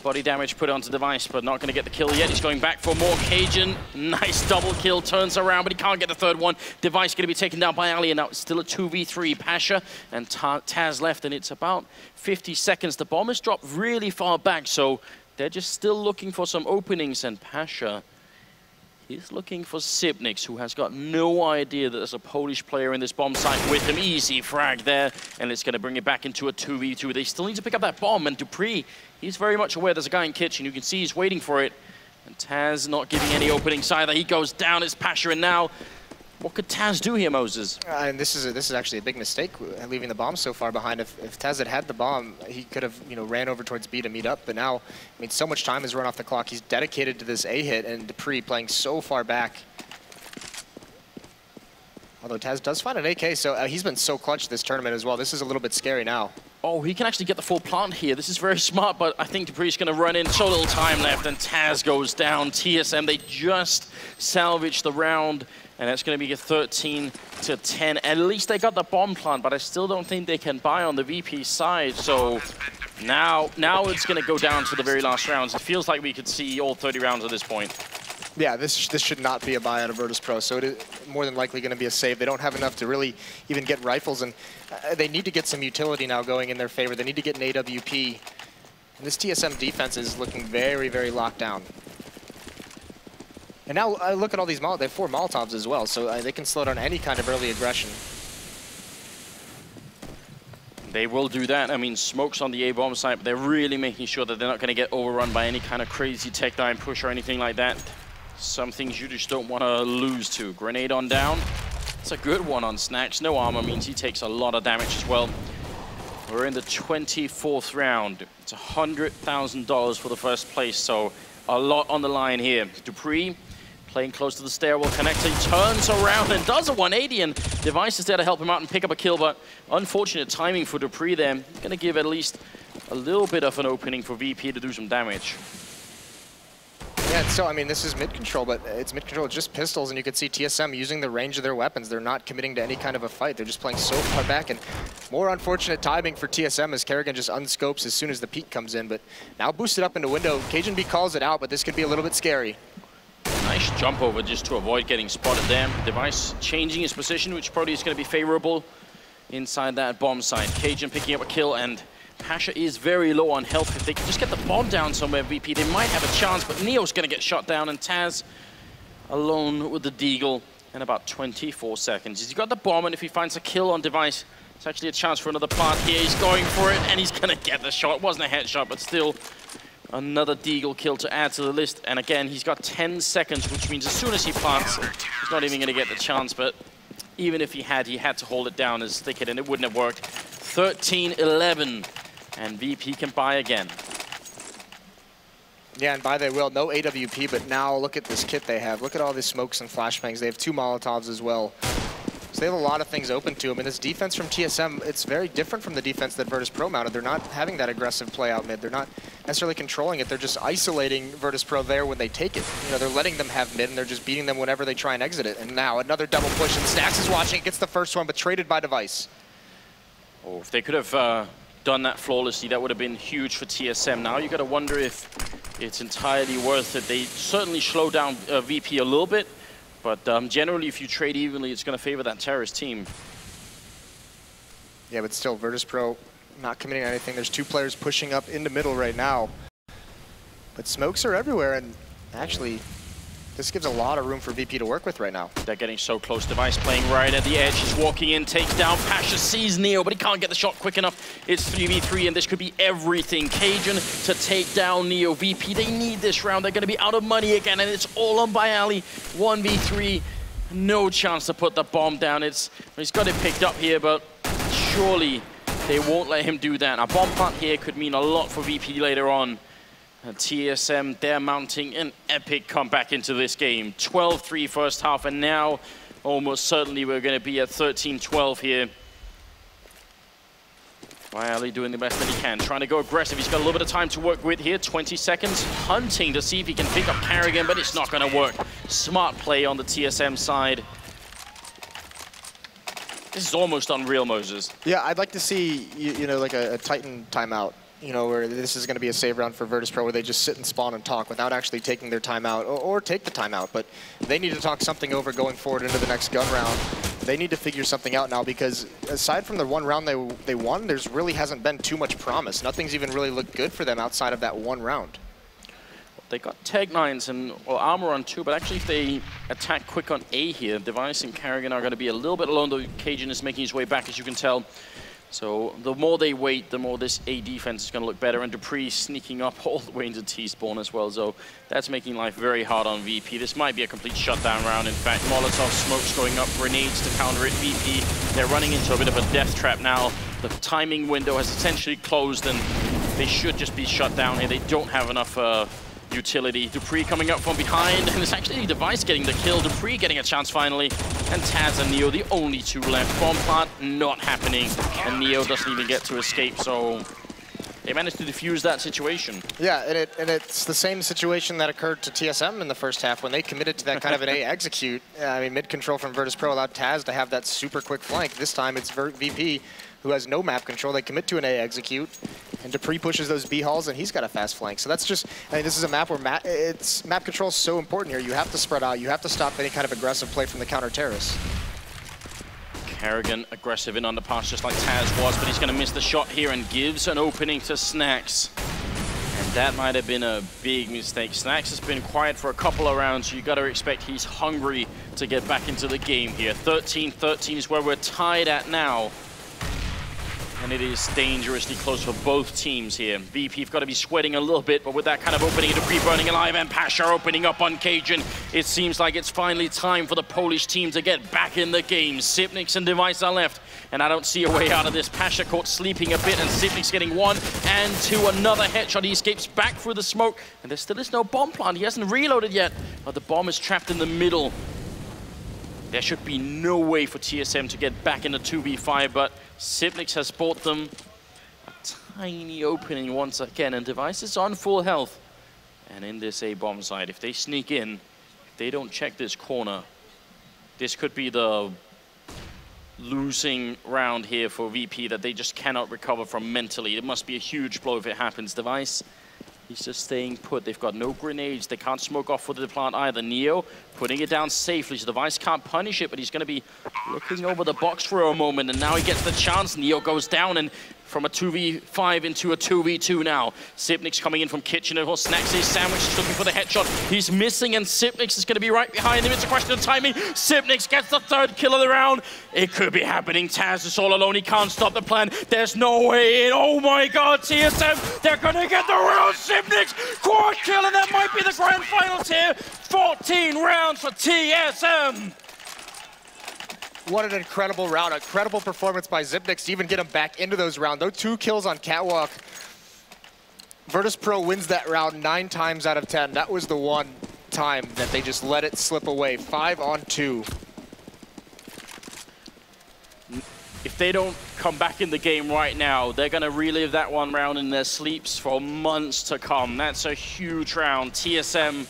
body damage put onto Device, but not going to get the kill yet. He's going back for more. Cajun, nice double kill, turns around, but he can't get the third one. Device going to be taken down by Ali, and now it's still a 2v3. Pasha and Taz left, and it's about 50 seconds. The bomb has dropped really far back, so they're just still looking for some openings, and Pasha is looking for Sipnix, who has got no idea that there's a Polish player in this bomb site with him. Easy frag there, and it's going to bring it back into a 2v2. They still need to pick up that bomb, and Dupree, he's very much aware there's a guy in kitchen. You can see he's waiting for it, and Taz not giving any openings either. He goes down, it's Pasha, and now what could Taz do here, Moses? And this is actually a big mistake, leaving the bomb so far behind. If Taz had the bomb, he could have ran over towards B to meet up. But now, I mean, so much time has run off the clock. He's dedicated to this A hit, and Dupree playing so far back. Although Taz does find an AK, so he's been so clutch this tournament as well. This is a little bit scary now. Oh, he can actually get the full plant here. This is very smart, but I think Dupree's going to run in. So little time left, and Taz goes down. TSM, they just salvaged the round. And that's going to be a 13-10. At least they got the bomb plant, but I still don't think they can buy on the VP side. So now it's going to go down to the very last rounds. It feels like we could see all 30 rounds at this point. Yeah, this should not be a buy out of Virtus.Pro, so it is more than likely going to be a save. They don't have enough to really even get rifles, and they need to get some utility now going in their favor. They need to get an AWP. And this TSM defense is looking very, very locked down. And now I look at all these Molotovs. They have 4 Molotovs as well, so they can slow down any kind of early aggression. They will do that. I mean, Smoke's on the A-bomb site, but they're really making sure that they're not going to get overrun by any kind of crazy Tech 9 push or anything like that. Some things you just don't want to lose to. Grenade on down. It's a good one on Snatch. No armor means he takes a lot of damage as well. We're in the 24th round. It's $100,000 for the first place, so a lot on the line here. Dupree playing close to the stairwell connector. He turns around and does a 180, and Device is there to help him out and pick up a kill, but unfortunate timing for Dupree there. Gonna give at least a little bit of an opening for VP to do some damage. Yeah, so I mean, this is mid-control, but it's mid-control, it's just pistols, and you can see TSM using the range of their weapons. They're not committing to any kind of a fight. They're just playing so far back, and more unfortunate timing for TSM as Kerrigan just unscopes as soon as the peek comes in, but now boosted up into window. Cajun B calls it out, but this could be a little bit scary. Nice jump over just to avoid getting spotted there. Device changing his position, which probably is going to be favorable inside that bomb site. Cajun picking up a kill, and Pasha is very low on health. If they can just get the bomb down somewhere, VP, they might have a chance, but Neo's going to get shot down, and Taz alone with the Deagle in about 24 seconds. He's got the bomb, and if he finds a kill on Device, it's actually a chance for another plant here. He's going for it, and he's going to get the shot. It wasn't a headshot, but still another Deagle kill to add to the list. And again, he's got 10 seconds, which means as soon as he plants, he's not even going to get the chance, but even if he had to hold it down as thicket, and it wouldn't have worked. 13-11. And VP can buy again. Yeah, and buy they will. No AWP, but now look at this kit they have. Look at all these smokes and flashbangs. They have 2 Molotovs as well. So they have a lot of things open to them. And this defense from TSM, it's very different from the defense that Virtus.Pro mounted. They're not having that aggressive play out mid. They're not necessarily controlling it. They're just isolating Virtus.Pro there when they take it. You know, they're letting them have mid, and they're just beating them whenever they try and exit it. And now another double push, and Stax is watching. Gets the first one, but traded by Device. Oh, if they could have done that flawlessly, that would have been huge for TSM. Now you got to wonder if it's entirely worth it. They certainly slow down VP a little bit, but generally if you trade evenly, it's going to favor that terrorist team. Yeah, but still, Virtus.Pro not committing anything. There's 2 players pushing up into middle right now, but smokes are everywhere, and actually this gives a lot of room for VP to work with right now. They're getting so close. Device playing right at the edge. He's walking in, takes down. Pasha sees Neo, but he can't get the shot quick enough. It's 3v3, and this could be everything. Cajun to take down Neo. VP, they need this round. They're going to be out of money again, and it's all on Bialy. 1v3. No chance to put the bomb down. He's got it picked up here, but surely they won't let him do that. A bomb plant here could mean a lot for VP later on. TSM, they're mounting an epic comeback into this game. 12-3 first half, and now almost certainly we're going to be at 13-12 here. Bialy doing the best that he can, trying to go aggressive. He's got a little bit of time to work with here, 20 seconds. Hunting to see if he can pick up Kerrigan, but it's not going to work. Smart play on the TSM side. This is almost unreal, Moses. Yeah, I'd like to see, you know, like a Titan timeout. You know, where this is going to be a save round for Virtus.Pro, where they just sit and spawn and talk without actually taking their timeout, or take the timeout. But they need to talk something over going forward into the next gun round. They need to figure something out now, because aside from the 1 round they won, there's really hasn't been too much promise. Nothing's even really looked good for them outside of that 1 round. They got Tag 9s and armor on 2, but actually if they attack quick on A here, Device and Kerrigan are going to be a little bit alone, though Cajun is making his way back, as you can tell. So the more they wait, the more this A defense is going to look better, and Dupree sneaking up all the way into T-spawn as well. So that's making life very hard on VP. This might be a complete shutdown round. In fact, Molotov smokes going up, grenades to counter it. VP, they're running into a bit of a death trap now. The timing window has essentially closed, and they should just be shut down here. They don't have enough utility. Dupree coming up from behind, and it's actually Device getting the kill. Dupree getting a chance finally, and Taz and Neo, the only 2 left. Bomb plant not happening, and Neo doesn't even get to escape, so they managed to defuse that situation. Yeah, and it's the same situation that occurred to TSM in the first half when they committed to that kind of an A execute. I mean, mid-control from Virtus.Pro allowed Taz to have that super quick flank. This time it's VP who has no map control. They commit to an A execute, and Dupree pushes those B halls, and he's got a fast flank. So that's just, I mean, this is a map where map control is so important here. You have to spread out. You have to stop any kind of aggressive play from the counter-terrorists. Kerrigan aggressive in underpass just like Taz was, but he's going to miss the shot here and gives an opening to Snacks. And that might have been a big mistake. Snacks has been quiet for a couple of rounds, so you got to expect he's hungry to get back into the game here. 13-13 is where we're tied at now. And it is dangerously close for both teams here. VP have got to be sweating a little bit, but with that kind of opening, Dupree burning alive, and Pasha opening up on Cajun, it seems like it's finally time for the Polish team to get back in the game. Sipnix and Device are left, and I don't see a way out of this. Pasha caught sleeping a bit, and Sipnix getting 1 and 2. Another headshot. He escapes back through the smoke, and there still is no bomb plant. He hasn't reloaded yet, but the bomb is trapped in the middle. There should be no way for TSM to get back in the 2v5, but Sipnix has bought them a tiny opening once again, and Device is on full health. And in this A-bomb side, if they sneak in, if they don't check this corner, this could be the losing round here for VP that they just cannot recover from mentally. It must be a huge blow if it happens. Device, he's just staying put. They've got no grenades. They can't smoke off for the plant either. Neo putting it down safely, so Device can't punish it, but he's going to be looking over the box for a moment, and now he gets the chance. Neo goes down, and from a 2v5 into a 2v2 now. Sipnix coming in from kitchen, and Snacks is sandwiched, looking for the headshot. He's missing, and Sipnix is going to be right behind him. It's a question of timing. Sipnix gets the 3rd kill of the round. It could be happening. Taz is all alone. He can't stop the plan. There's no way in. Oh my God, TSM, they're going to get the round. Sipnix, quad kill, and that might be the grand finals here. 14 rounds for TSM. What an incredible round, incredible performance by Sipnix to even get him back into those rounds. Those 2 kills on Catwalk. Virtus.Pro wins that round 9 times out of 10. That was the one time that they just let it slip away. 5 on 2. If they don't come back in the game right now, they're going to relive that one round in their sleeps for months to come. That's a huge round. TSM,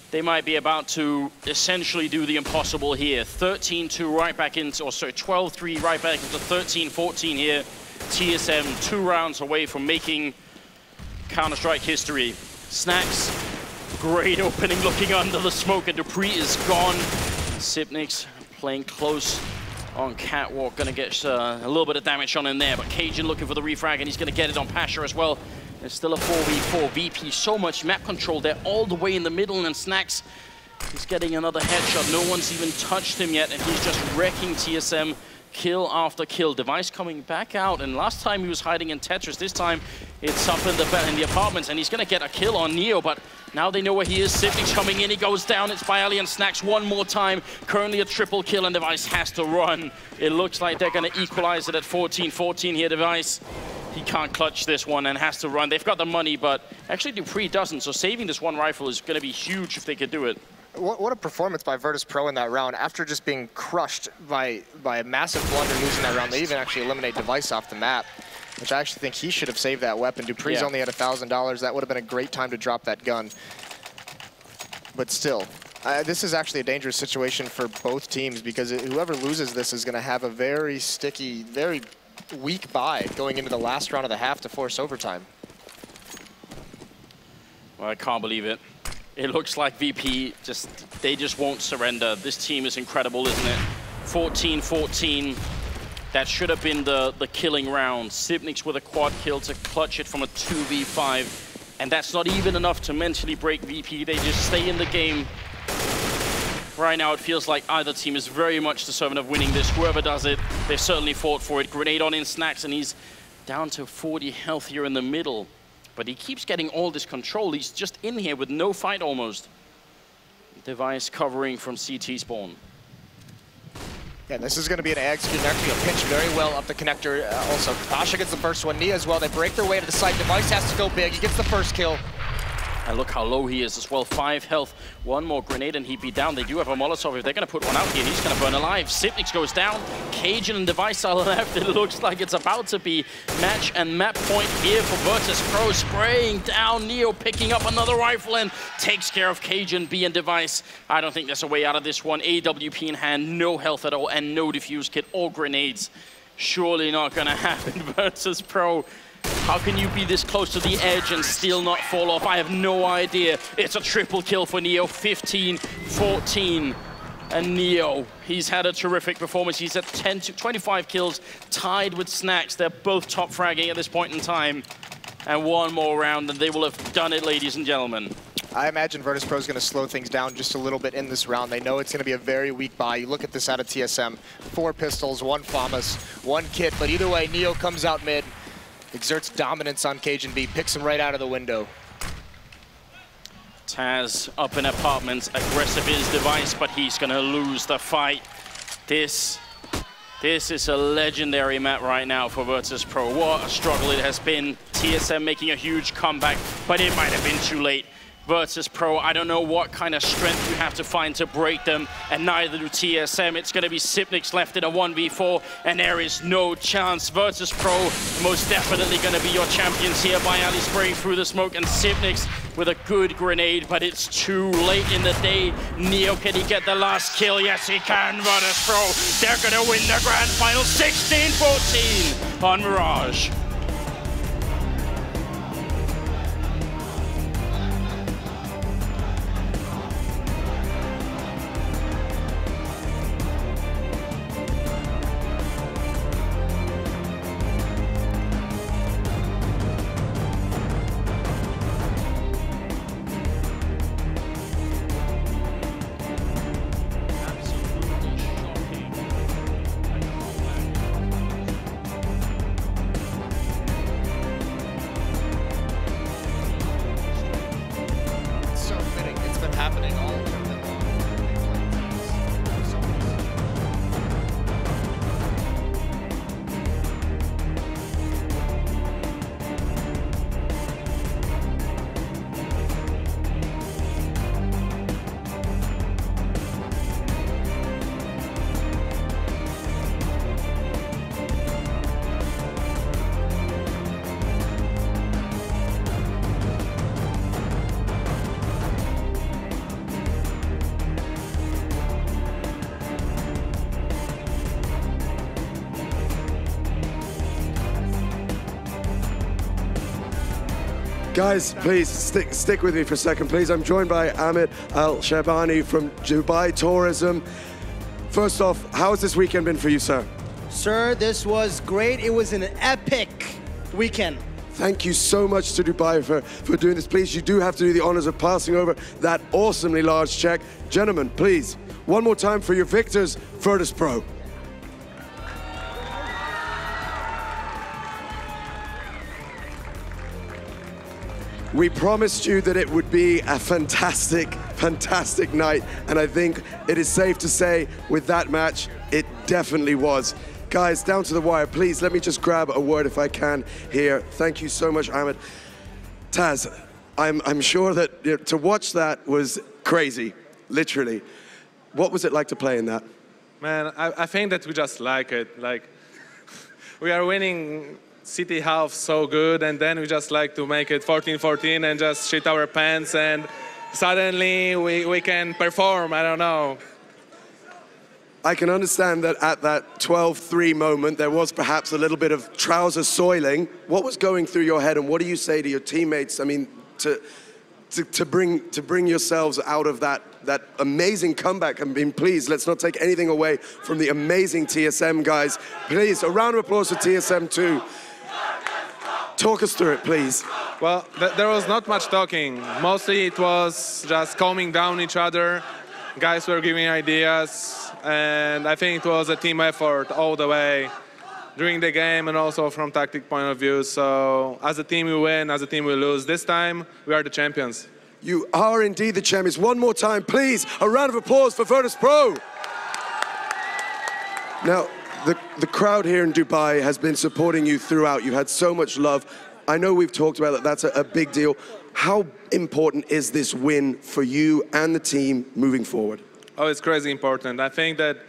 they might be about to essentially do the impossible here. 13-2 right back into, or sorry, 12-3 right back into 13-14 here. TSM 2 rounds away from making Counter-Strike history. Snacks, great opening looking under the smoke, and Dupree is gone. Sipnix playing close on Catwalk, gonna get a little bit of damage on him there, but Cajun looking for the refrag, and he's gonna get it on Pasha as well. It's still a 4v4. VP, so much map control. They're all the way in the middle, and Snacks, he's getting another headshot. No one's even touched him yet, and he's just wrecking TSM kill after kill. Device coming back out, and last time he was hiding in Tetris. This time it's up in the apartments, and he's going to get a kill on Neo, but now they know where he is. Sipnix coming in, he goes down. It's by Ali, and Snacks one more time. Currently a triple kill, and Device has to run. It looks like they're going to equalize it at 14-14 here. Device, he can't clutch this one and has to run. They've got the money, but actually Dupree doesn't, so saving this one rifle is going to be huge if they could do it. What a performance by Virtus.Pro in that round. After just being crushed by a massive blunder losing that round, they even actually eliminate Device off the map, which I actually think he should have saved that weapon. Dupree's only at $1,000. That would have been a great time to drop that gun. But still, this is actually a dangerous situation for both teams, because whoever loses this is going to have a very sticky, very weak bye going into the last round of the half to force overtime. Well, I can't believe it. It looks like VP, they just won't surrender. This team is incredible, isn't it? 14-14. That should have been the killing round. Sipnix with a quad kill to clutch it from a 2v5. And that's not even enough to mentally break VP. They just stay in the game. Right now, it feels like either team is very much deserving of winning this. Whoever does it, they've certainly fought for it. Grenade on in Snacks, and he's down to 40 health here in the middle. But he keeps getting all this control. He's just in here with no fight almost. Device covering from CT spawn. Yeah, this is going to be an execute. They're actually going to pinch very well up the connector. Also, Pasha gets the first one. Nia as well. They break their way to the site. Device has to go big. He gets the first kill. And look how low he is as well. 5 health. One more grenade and he'd be down. They do have a Molotov. If they're going to put one out here, he's going to burn alive. Sipnix goes down. Cajun and Device are left. It looks like it's about to be match and map point here for Virtus.Pro. Spraying down. Neo picking up another rifle and takes care of Cajun, B, and Device. I don't think there's a way out of this one. AWP in hand, no health at all, and no defuse kit or grenades. Surely not going to happen. Virtus.Pro. How can you be this close to the edge and still not fall off? I have no idea. It's a triple kill for Neo, 15-14. And Neo, he's had a terrific performance. He's at 25 kills, tied with Snacks. They're both top fragging at this point in time. And one more round, and they will have done it, ladies and gentlemen. I imagine Virtus.Pro is going to slow things down just a little bit in this round. They know it's going to be a very weak buy. You look at this out of TSM, 4 pistols, 1 FAMAS, 1 kit, but either way, Neo comes out mid, exerts dominance on cajunB, picks him right out of the window. Taz up in apartments, aggressive is device, but he's gonna lose the fight. This is a legendary map right now for Virtus.Pro. What a struggle it has been. TSM making a huge comeback, but it might have been too late. Virtus.Pro, I don't know what kind of strength you have to find to break them, and neither do TSM. It's going to be Sipnix left in a 1v4, and there is no chance. Virtus.Pro most definitely going to be your champions here. Bayali spraying through the smoke, and Sipnix with a good grenade, but it's too late in the day. Neo, can he get the last kill? Yes, he can. Virtus.Pro, they're going to win the grand final 16-14 on Mirage. Guys, please stick with me for a second, please. I'm joined by Amit Al-Shabani from Dubai Tourism. First off, how has this weekend been for you, sir? Sir, this was great. It was an epic weekend. Thank you so much to Dubai for doing this. Please, you do have to do the honors of passing over that awesomely large check. Gentlemen, please, one more time for your victors, Virtus.Pro. We promised you that it would be a fantastic, fantastic night, and I think it is safe to say with that match, it definitely was. Guys, down to the wire, please, let me just grab a word if I can here. Thank you so much, Ahmed. Taz, I'm sure that to watch that was crazy, literally. What was it like to play in that? Man, I think that we just like it. Like, we are winning City half so good, and then we just like to make it 14-14 and just shit our pants, and suddenly we can perform. I don't know. I can understand that at that 12-3 moment, there was perhaps a little bit of trouser soiling. What was going through your head, and what do you say to your teammates? I mean, to bring yourselves out of that amazing comeback. I mean, please, let's not take anything away from the amazing TSM guys. Please, a round of applause for TSM too. Talk us through it, please. Well, there was not much talking. Mostly it was just calming down each other. Guys were giving ideas, and I think it was a team effort all the way during the game and also from tactic point of view. So as a team we win, as a team we lose. This time we are the champions. You are indeed the champions. One more time, please, a round of applause for Virtus.Pro. Now, the crowd here in Dubai has been supporting you throughout. You've had so much love. I know we've talked about that. That's a big deal. How important is this win for you and the team moving forward? Oh, it's crazy important. I think that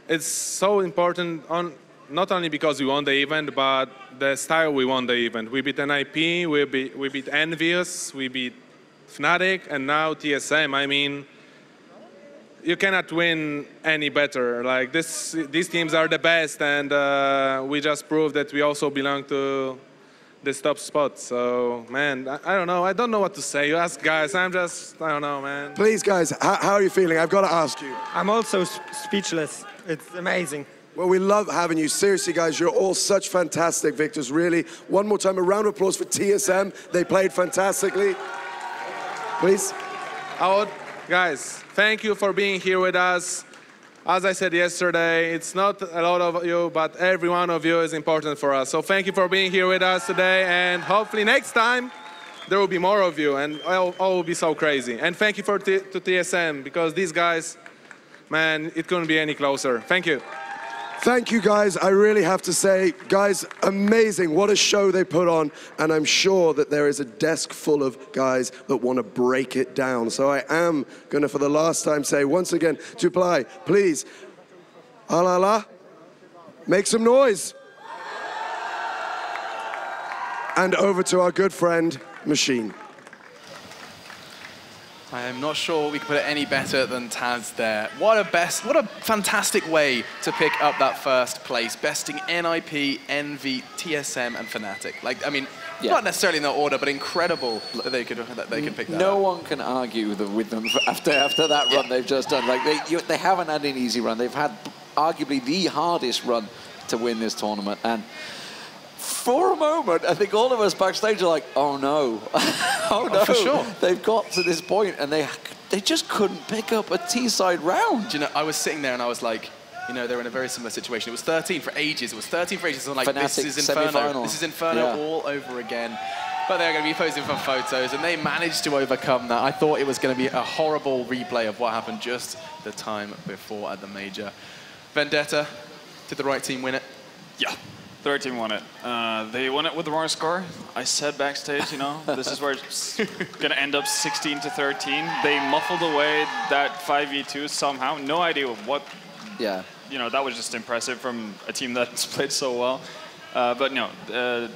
it's so important not only because we won the event, but the style we won the event. We beat NIP, we beat Envious, we beat Fnatic, and now TSM. I mean, you cannot win any better. Like these teams are the best, and we just proved that we also belong to this top spot. So, man, I don't know. I don't know what to say. You ask guys. I don't know, man. Please, guys, how are you feeling? I've got to ask you. I'm also speechless. It's amazing. Well, we love having you. Seriously, guys, you're all such fantastic victors, really. One more time, a round of applause for TSM. They played fantastically. please. Guys, thank you for being here with us. As I said yesterday, it's not a lot of you, but every one of you is important for us. So thank you for being here with us today, and hopefully next time there will be more of you, and all will be so crazy. And thank you to TSM, because these guys, man, it couldn't be any closer. Thank you. Thank you, guys. I really have to say, guys, amazing. What a show they put on. And I'm sure that there is a desk full of guys that want to break it down. So I am going to, for the last time, say once again, Dubai, please, alala, make some noise. And over to our good friend, Machine. I am not sure we could put it any better than Taz there. What a fantastic way to pick up that first place, besting NIP, Envy, TSM, and Fnatic. Like, I mean, not necessarily in that order, but incredible that they could pick that No up. one can argue with them after that run they've just done. Like, they haven't had an easy run. They've had arguably the hardest run to win this tournament. And for a moment, I think all of us backstage are like, oh no, oh no. For sure. They've got to this point and they just couldn't pick up a T-side round. Do you know, I was sitting there and I was like, you know, they're in a very similar situation. It was 13 for ages. It was 13 for ages. So I'm like, Fnatic, this is Inferno. This is Inferno Yeah. all over again. But they're going to be posing for photos, and they managed to overcome that. I thought it was going to be a horrible replay of what happened just the time before at the major. Vendetta, did the right team win it? Yeah. The right team won it. They won it with the wrong score. I said backstage, you know, this is where it's going to end up 16-13. They muffled away that 5v2 somehow. No idea what. Yeah. You know, that was just impressive from a team that's played so well. But no,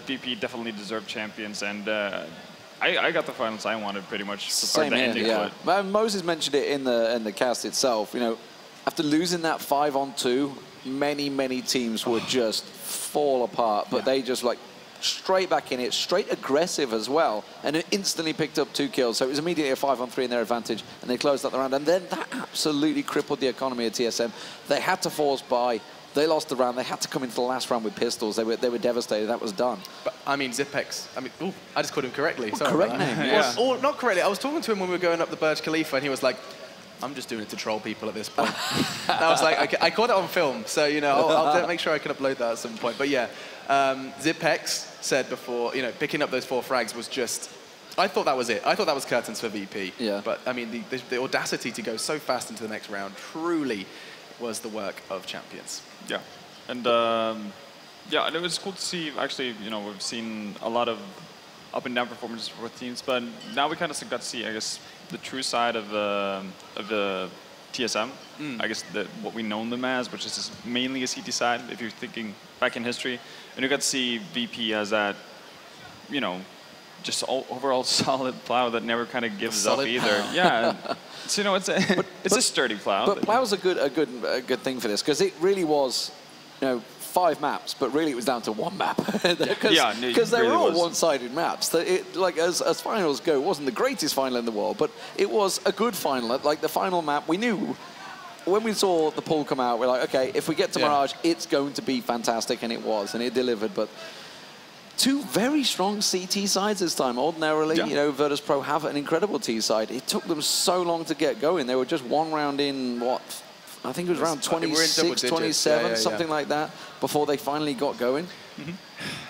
VP definitely deserved champions, and I got the finals I wanted pretty much. Same here, yeah. Moses mentioned it in the cast itself. You know, after losing that 5-on-2, many teams would just fall apart, but they just like straight back in it, straight aggressive as well, and it instantly picked up 2 kills. So it was immediately a 5-on-3 in their advantage, and they closed out the round. And then that absolutely crippled the economy of TSM. They had to force by. They lost the round. They had to come into the last round with pistols. They were devastated. That was done. But I mean, Zipex. I mean, ooh, I just called him correctly. Sorry correct name. Yeah. Or not correctly. I was talking to him when we were going up the Burj Khalifa, and he was like, I'm just doing it to troll people at this point. And I was like, okay, I caught it on film, so you know, I'll make sure I can upload that at some point. But yeah, Zipex said before, you know, picking up those 4 frags was just. I thought that was it. I thought that was curtains for VP. Yeah. But I mean, the audacity to go so fast into the next round truly was the work of champions. Yeah, and yeah, and it was cool to see. Actually, you know, we've seen a lot of up and down performances for teams, but now we kind of got to see, I guess, the true side of the TSM. I guess what we know them as, which is mainly a CT side. If you're thinking back in history, and you got to see VP as that, you know, just overall solid plow that never kind of gives up either. Yeah, so you know, it's a sturdy plow. But plow's a good thing for this, because it really was, you know, 5 maps, but really it was down to 1 map. Because they were all one-sided maps. Like as finals go, it wasn't the greatest final in the world, but it was a good final. Like the final map, we knew when we saw the pool come out, we're like, okay, if we get to Mirage, it's going to be fantastic, and it was, and it delivered. But 2 very strong CT sides this time. Ordinarily, you know, Virtus.Pro have an incredible T side. It took them so long to get going. They were just 1 round in, what, I think it was around 26, 27, something like that, before they finally got going.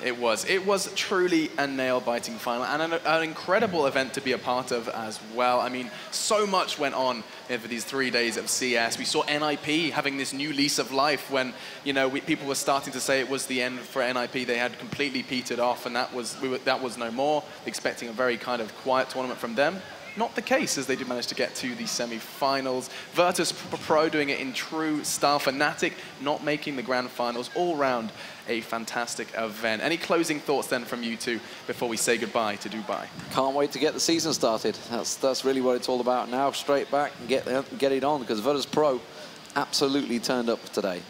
It was truly a nail-biting final, and an incredible event to be a part of as well. I mean, so much went on over these 3 days of CS. We saw NIP having this new lease of life when, you know, people were starting to say it was the end for NIP. They had completely petered off, and that was no more. Expecting a very kind of quiet tournament from them. Not the case, as they did manage to get to the semi-finals. Virtus.Pro doing it in true style. Fnatic not making the grand finals. All round, a fantastic event. Any closing thoughts then from you two before we say goodbye to Dubai? Can't wait to get the season started. That's really what it's all about now. Straight back and get it on, because Virtus.Pro absolutely turned up today.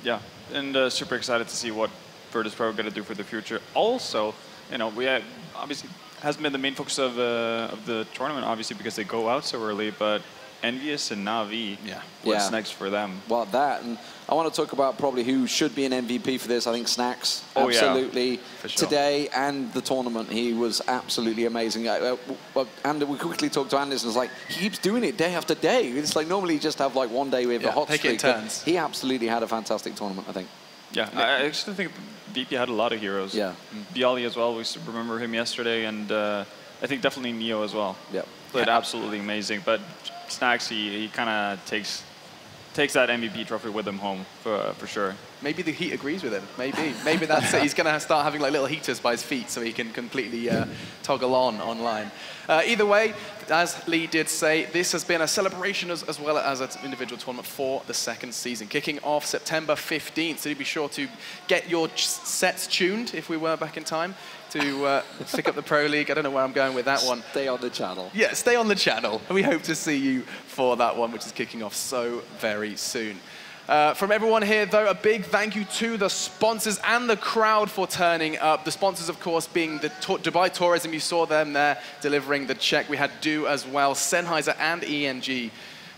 Yeah, and super excited to see what Virtus.Pro are going to do for the future. Also, you know, we had obviously hasn't been the main focus of the tournament, obviously, because they go out so early, but Envious and Na'Vi. What's next for them? Well, that, and I want to talk about probably who should be an MVP for this. I think Snacks, absolutely. For sure. Today and the tournament, he was absolutely amazing. And we quickly talked to Anders, and it's like, he keeps doing it day after day. It's like normally you just have like one day with a hot streak. Turns. He absolutely had a fantastic tournament, I think. Yeah, I actually think VP had a lot of heroes. Yeah. Bialy as well, we remember him yesterday, and I think definitely Neo as well. Yeah. Played absolutely amazing, but Snacks, he kind of takes that MVP trophy with him home for sure. Maybe the heat agrees with him. Maybe that's it. He's going to start having like little heaters by his feet so he can completely toggle online. Either way, as Lee did say, this has been a celebration as well as an individual tournament for the second season, kicking off September 15th. So do be sure to get your sets tuned if we were back in time to pick up the Pro League. I don't know where I'm going with that one. Stay on the channel. Yeah, stay on the channel. We hope to see you for that one, which is kicking off so very soon. From everyone here, though, a big thank you to the sponsors and the crowd for turning up. The sponsors, of course, being the Dubai Tourism. You saw them there delivering the check. We had Do as well, Sennheiser and ENG,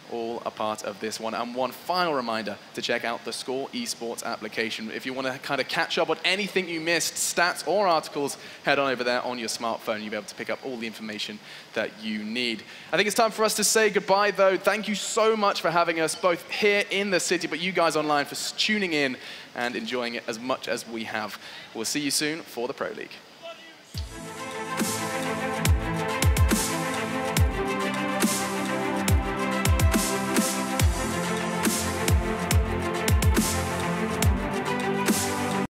all a part of this one. And one final reminder to check out the theScore eSports application. If you want to kind of catch up on anything you missed, stats or articles, head on over there on your smartphone. You'll be able to pick up all the information that you need. I think it's time for us to say goodbye, though. Thank you so much for having us both here in the city, but you guys online for tuning in and enjoying it as much as we have. We'll see you soon for the Pro League.